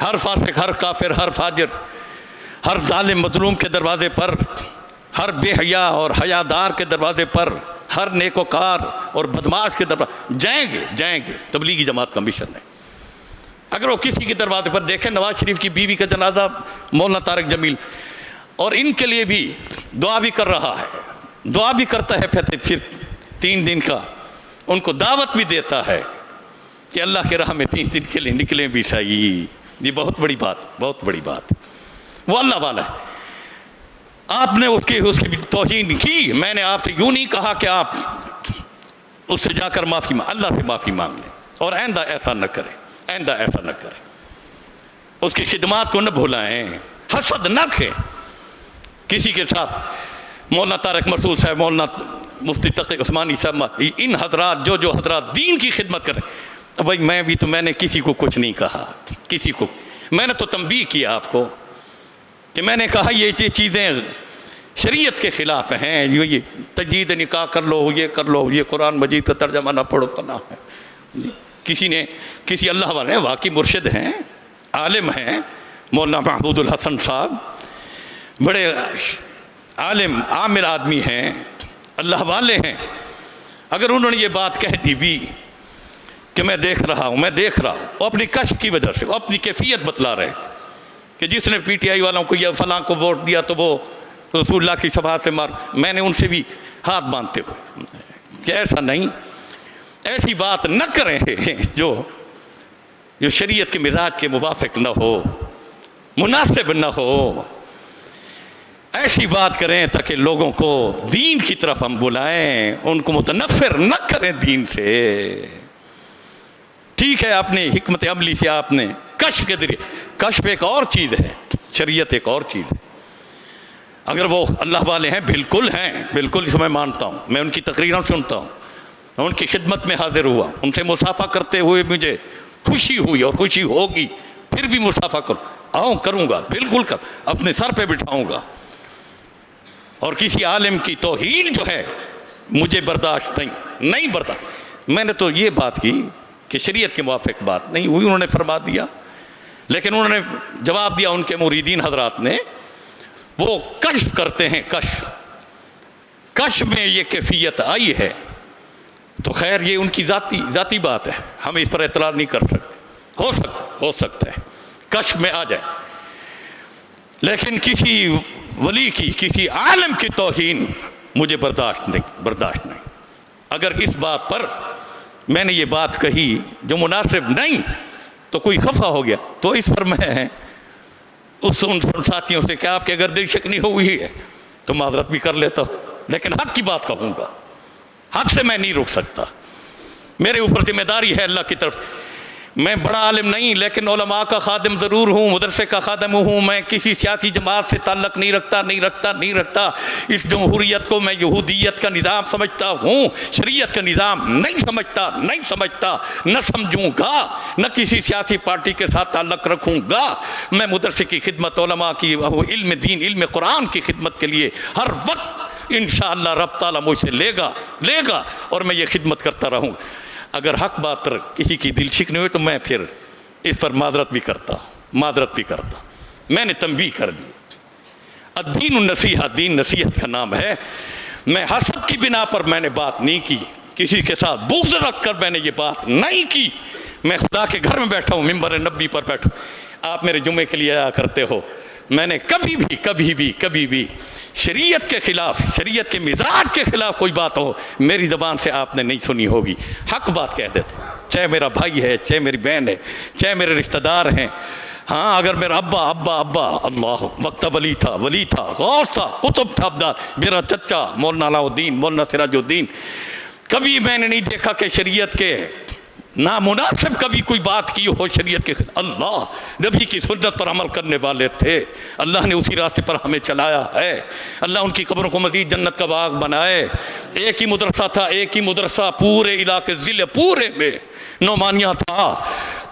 ہر فاسق، ہر کافر، ہر فاجر، ہر ظالم مظلوم کے دروازے پر، ہر بے حیا اور حیادار کے دروازے پر، ہر نیکوکار اور بدماش کے دروازے جائیں گے۔ تبلیغی جماعت کا مشن ہے۔ اگر وہ کسی کے دروازے پر دیکھیں، نواز شریف کی بیوی کا جنازہ مولانا طارق جمیل، اور ان کے لیے بھی دعا بھی کر رہا ہے، دعا بھی کرتا ہے، پھر 3 دن کا ان کو دعوت بھی دیتا ہے کہ اللہ کے راہ میں 3 دن کے لیے نکلیں بھی صحیح۔ یہ بہت بڑی بات، وہ اللہ والا ہے۔ آپ نے اس کی بھی توہین کی، میں نے آپ سے یوں نہیں کہا کہ آپ اس سے جا کر اللہ سے معافی مانگ لیں، اور آئندہ ایسا نہ کریں، اس کی خدمات کو نہ بھولائیں، حسد نہ کریں کسی کے ساتھ۔ مولانا طارق مسعود صاحب، مولانا مفتی تقی عثمانی صاحب، ان حضرات جو حضرات دین کی خدمت کریں، بھائی میں نے کسی کو کچھ نہیں کہا، میں نے تو تنبیہ کیا آپ کو کہ میں نے کہا یہ چیزیں شریعت کے خلاف ہیں، یہ تجدید نکاح کر لو، یہ قرآن مجید کا ترجمہ نہ پڑھو، فلاں ہے۔ کسی اللہ والے واقعی مرشد ہیں، عالم ہیں، مولانا محمود الحسن صاحب بڑے عالم عامل آدمی ہیں، اللہ والے ہیں۔ اگر انہوں نے یہ بات کہہ دی بھی کہ میں دیکھ رہا ہوں، وہ اپنی کشف کی وجہ سے، وہ اپنی کیفیت بتلا رہے تھے کہ جس نے پی ٹی آئی والوں کو یا فلاں کو ووٹ دیا تو وہ رسول اللہ کی شفاعت سے میں نے ان سے بھی ہاتھ باندھتے ہوئے کہ ایسا نہیں، ایسی بات نہ کریں جو شریعت کے مزاج کے موافق نہ ہو، مناسب نہ ہو۔ ایسی بات کریں تاکہ لوگوں کو دین کی طرف ہم بلائیں، ان کو متنفر نہ کریں دین سے۔ ٹھیک ہے، آپ نے حکمت عملی سے آپ نے کشف کے ذریعے، کشف ایک اور چیز ہے، شریعت ایک اور چیز ہے۔ اگر وہ اللہ والے ہیں، بالکل اس میں مانتا ہوں، میں ان کی تقریریں سنتا ہوں، میں ان کی خدمت میں حاضر ہوا، ان سے مصافحہ کرتے ہوئے مجھے خوشی ہوئی اور خوشی ہوگی، پھر بھی مصافحہ کروں گا، بالکل اپنے سر پہ بٹھاؤں گا۔ اور کسی عالم کی توہین جو ہے مجھے برداشت نہیں برداشت۔ میں نے تو یہ بات کی کہ شریعت کے موافق بات نہیں ہوئی، انہوں نے فرما دیا، لیکن انہوں نے جواب دیا، ان کے مریدین حضرات نے، وہ کشف کرتے ہیں، کشف میں یہ کیفیت آئی ہے تو خیر یہ ان کی ذاتی بات ہے، ہم اس پر اعتراض نہیں کر سکتے، ہو سکتا ہے کشف میں آ جائے، لیکن کسی ولی کی، کسی عالم کی توہین مجھے برداشت نہیں۔ اگر اس بات پر میں نے یہ بات کہی جو مناسب نہیں تو کوئی خفا ہو گیا تو اس پر میں ان ساتھیوں سے کہ آپ کے اگر دل شکنی ہوئی ہے تو معذرت بھی کر لیتا ہوں، لیکن حق کی بات کہوں گا، حق سے میں نہیں رک سکتا، میرے اوپر ذمہ داری ہے اللہ کی طرف۔ میں بڑا عالم نہیں لیکن علماء کا خادم ضرور ہوں، مدرسے کا خادم ہوں، میں کسی سیاسی جماعت سے تعلق نہیں رکھتا۔ اس جمہوریت کو میں یہودیت کا نظام سمجھتا ہوں، شریعت کا نظام نہیں سمجھتا، نہ سمجھوں گا، نہ کسی سیاسی پارٹی کے ساتھ تعلق رکھوں گا۔ میں مدرسے کی خدمت، علماء کی، علم دین، علم قرآن کی خدمت کے لیے ہر وقت انشاءاللہ رب تعالیٰ مجھ سے لے گا اور میں یہ خدمت کرتا رہوں۔ اگر حق بات پر کسی کی دل شکنی ہوئی تو میں پھر اس پر معذرت بھی کرتا۔ میں نے تنبیہ کر دی، الدین النصیحہ، دین نصیحت کا نام ہے۔ میں حسد کی بنا پر میں نے بات نہیں کی، کسی کے ساتھ بغض رکھ کر میں نے یہ بات نہیں کی۔ میں خدا کے گھر میں بیٹھا ہوں، ممبر نبوی پر بیٹھا ہوں، آپ میرے جمعے کے لیے آیا کرتے ہو، میں نے کبھی بھی شریعت کے خلاف، شریعت کے مزاج کے خلاف کوئی بات ہو میری زبان سے آپ نے نہیں سنی ہوگی، حق بات کہہ دیتا، چاہے میرا بھائی ہے، چاہے میری بہن ہے، چاہے میرے رشتہ دار ہیں۔ ہاں اگر میرا ابا اللہ وقت ولی تھا، غوث تھا، قطب تھا، عبدال، میرا چچا مولانا علاء الدین، مولانا سراج الدین، کبھی میں نے نہیں دیکھا کہ شریعت کے نامناسب کبھی کوئی بات کی ہو شریعت کے خلاف۔ اللہ نبی کی سنت پر عمل کرنے والے تھے، اللہ نے اسی راستے پر ہمیں چلایا ہے، اللہ ان کی قبروں کو مزید جنت کا باغ بنائے۔ ایک ہی مدرسہ پورے علاقے ضلع پورے میں نعمانیہ تھا،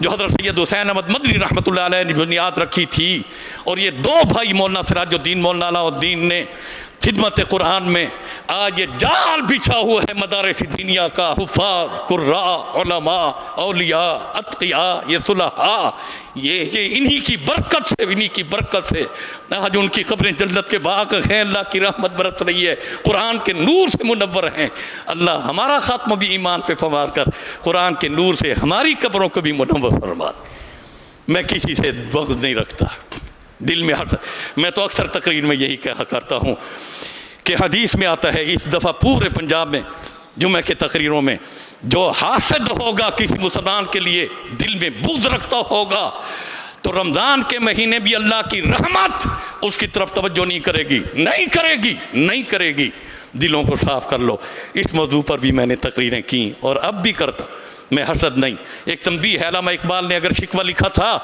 جو حضرت سید حسین احمد مدنی رحمۃ اللہ علیہ نے بنیاد رکھی تھی، اور یہ دو بھائی مولانا سراج الدین، مولانا علاء الدین نے خدمت قرآن میں آج یہ جال بچھا ہوا ہے مدارس دینیا کا، حفاظ، قراء، علماء، اولیاء، اتقیاء، یہ صلحاء، یہ انہی کی برکت سے آج ان کی قبریں جنت کے باغ ہیں، اللہ کی رحمت برس رہی ہے، قرآن کے نور سے منور ہیں۔ اللہ ہمارا خاتمہ بھی ایمان پہ فرما کر قرآن کے نور سے ہماری قبروں کو بھی منور فرما۔ میں کسی سے بغض نہیں رکھتا دل میں، میں تو اکثر تقریر میں یہی کہا کرتا ہوں کہ حدیث میں آتا ہے، اس دفعہ پورے پنجاب میں جمعہ کے تقریروں میں، جو حاسد ہوگا کسی مسلمان کے لیے، دل میں بغض رکھتا ہوگا، تو رمضان کے مہینے بھی اللہ کی رحمت اس کی طرف توجہ نہیں کرے گی۔ دلوں کو صاف کر لو۔ اس موضوع پر بھی میں نے تقریریں کی اور اب بھی کرتا، میں حسد نہیں۔ ایک تنبیہ ہے، علامہ اقبال نے اگر شکوہ لکھا تھا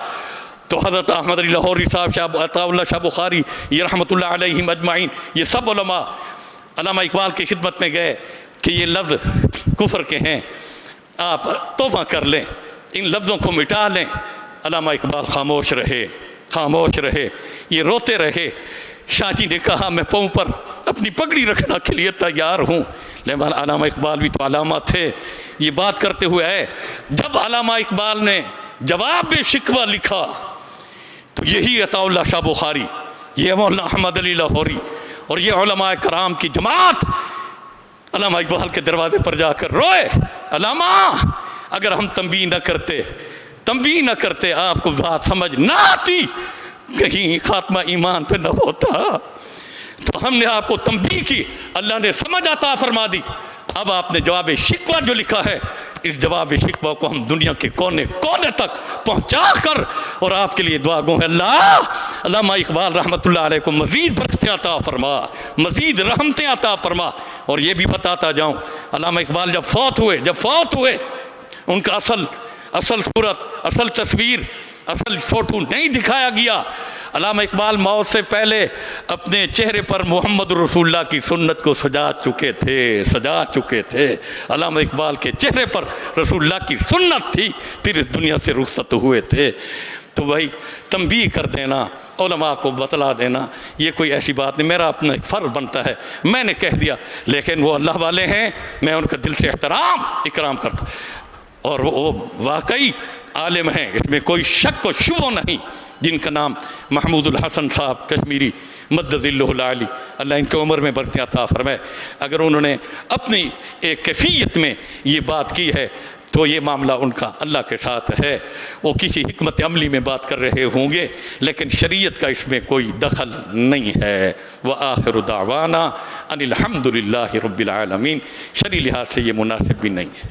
تو حضرت احمد علی لاہوری صاحب، شاہ عطا اللہ شاہ بخاری، یہ رحمۃ اللہ علیہم اجمعین، یہ سب علماء علامہ اقبال کی خدمت میں گئے کہ یہ لفظ کفر کے ہیں، آپ توبہ کر لیں، ان لفظوں کو مٹا لیں۔ علامہ اقبال خاموش رہے، یہ روتے رہے۔ شاہ جی نے کہا میں پاؤں پر اپنی پگڑی رکھنا کے لیے تیار ہوں، لیکن علامہ اقبال بھی تو علامہ تھے۔ یہ بات کرتے ہوئے ہے، جب علامہ اقبال نے جواب شکوہ لکھا تو یہی عطا اللہ شاہ بخاری، یہ مولانا احمد علی لاہوری اور یہ علماء کرام کی جماعت علامہ اقبال کے دروازے پر جا کر روئے، علامہ اگر ہم تنبیہ نہ کرتے آپ کو بات سمجھ نہ آتی، کہیں خاتمہ ایمان پہ نہ ہوتا، تو ہم نے آپ کو تنبیہ کی، اللہ نے سمجھ عطا فرما دی۔ اب آپ نے جواب شکوہ جو لکھا ہے، اس جواب شکوہ کو ہم دنیا کے کونے کونے تک پہنچا کر اور آپ کے لیے دعا گو ہے، اللہ علامہ اقبال رحمۃ اللہ علیہ کو مزید برکتیں عطا فرما، مزید رحمتیں عطا فرما۔ اور یہ بھی بتاتا جاؤں، علامہ اقبال جب فوت ہوئے ان کا اصل صورت، اصل تصویر، اصل فوٹو نہیں دکھایا گیا۔ علامہ اقبال موت سے پہلے اپنے چہرے پر محمد رسول اللہ کی سنت کو سجا چکے تھے۔ علامہ اقبال کے چہرے پر رسول اللہ کی سنت تھی، پھر اس دنیا سے رخصت ہوئے تھے۔ تو وہی تنبیہ کر دینا، علماء کو بتلا دینا، یہ کوئی ایسی بات نہیں، میرا اپنا ایک فرض بنتا ہے، میں نے کہہ دیا۔ لیکن وہ اللہ والے ہیں، میں ان کا دل سے اکرام کرتا ہوں، اور وہ واقعی عالم ہیں، اس میں کوئی شک و شبہ نہیں، جن کا نام محمود الحسن صاحب کشمیری مد ذلہ العالی، اللہ ان کی عمر میں برکتیں عطا فرمائے۔ اگر انہوں نے اپنی ایک کیفیت میں یہ بات کی ہے تو یہ معاملہ ان کا اللہ کے ساتھ ہے، وہ کسی حکمت عملی میں بات کر رہے ہوں گے، لیکن شریعت کا اس میں کوئی دخل نہیں ہے۔ وآخر دعوانا ان الحمد للہ رب العالمین، شرعی لحاظ سے یہ مناسب بھی نہیں ہے۔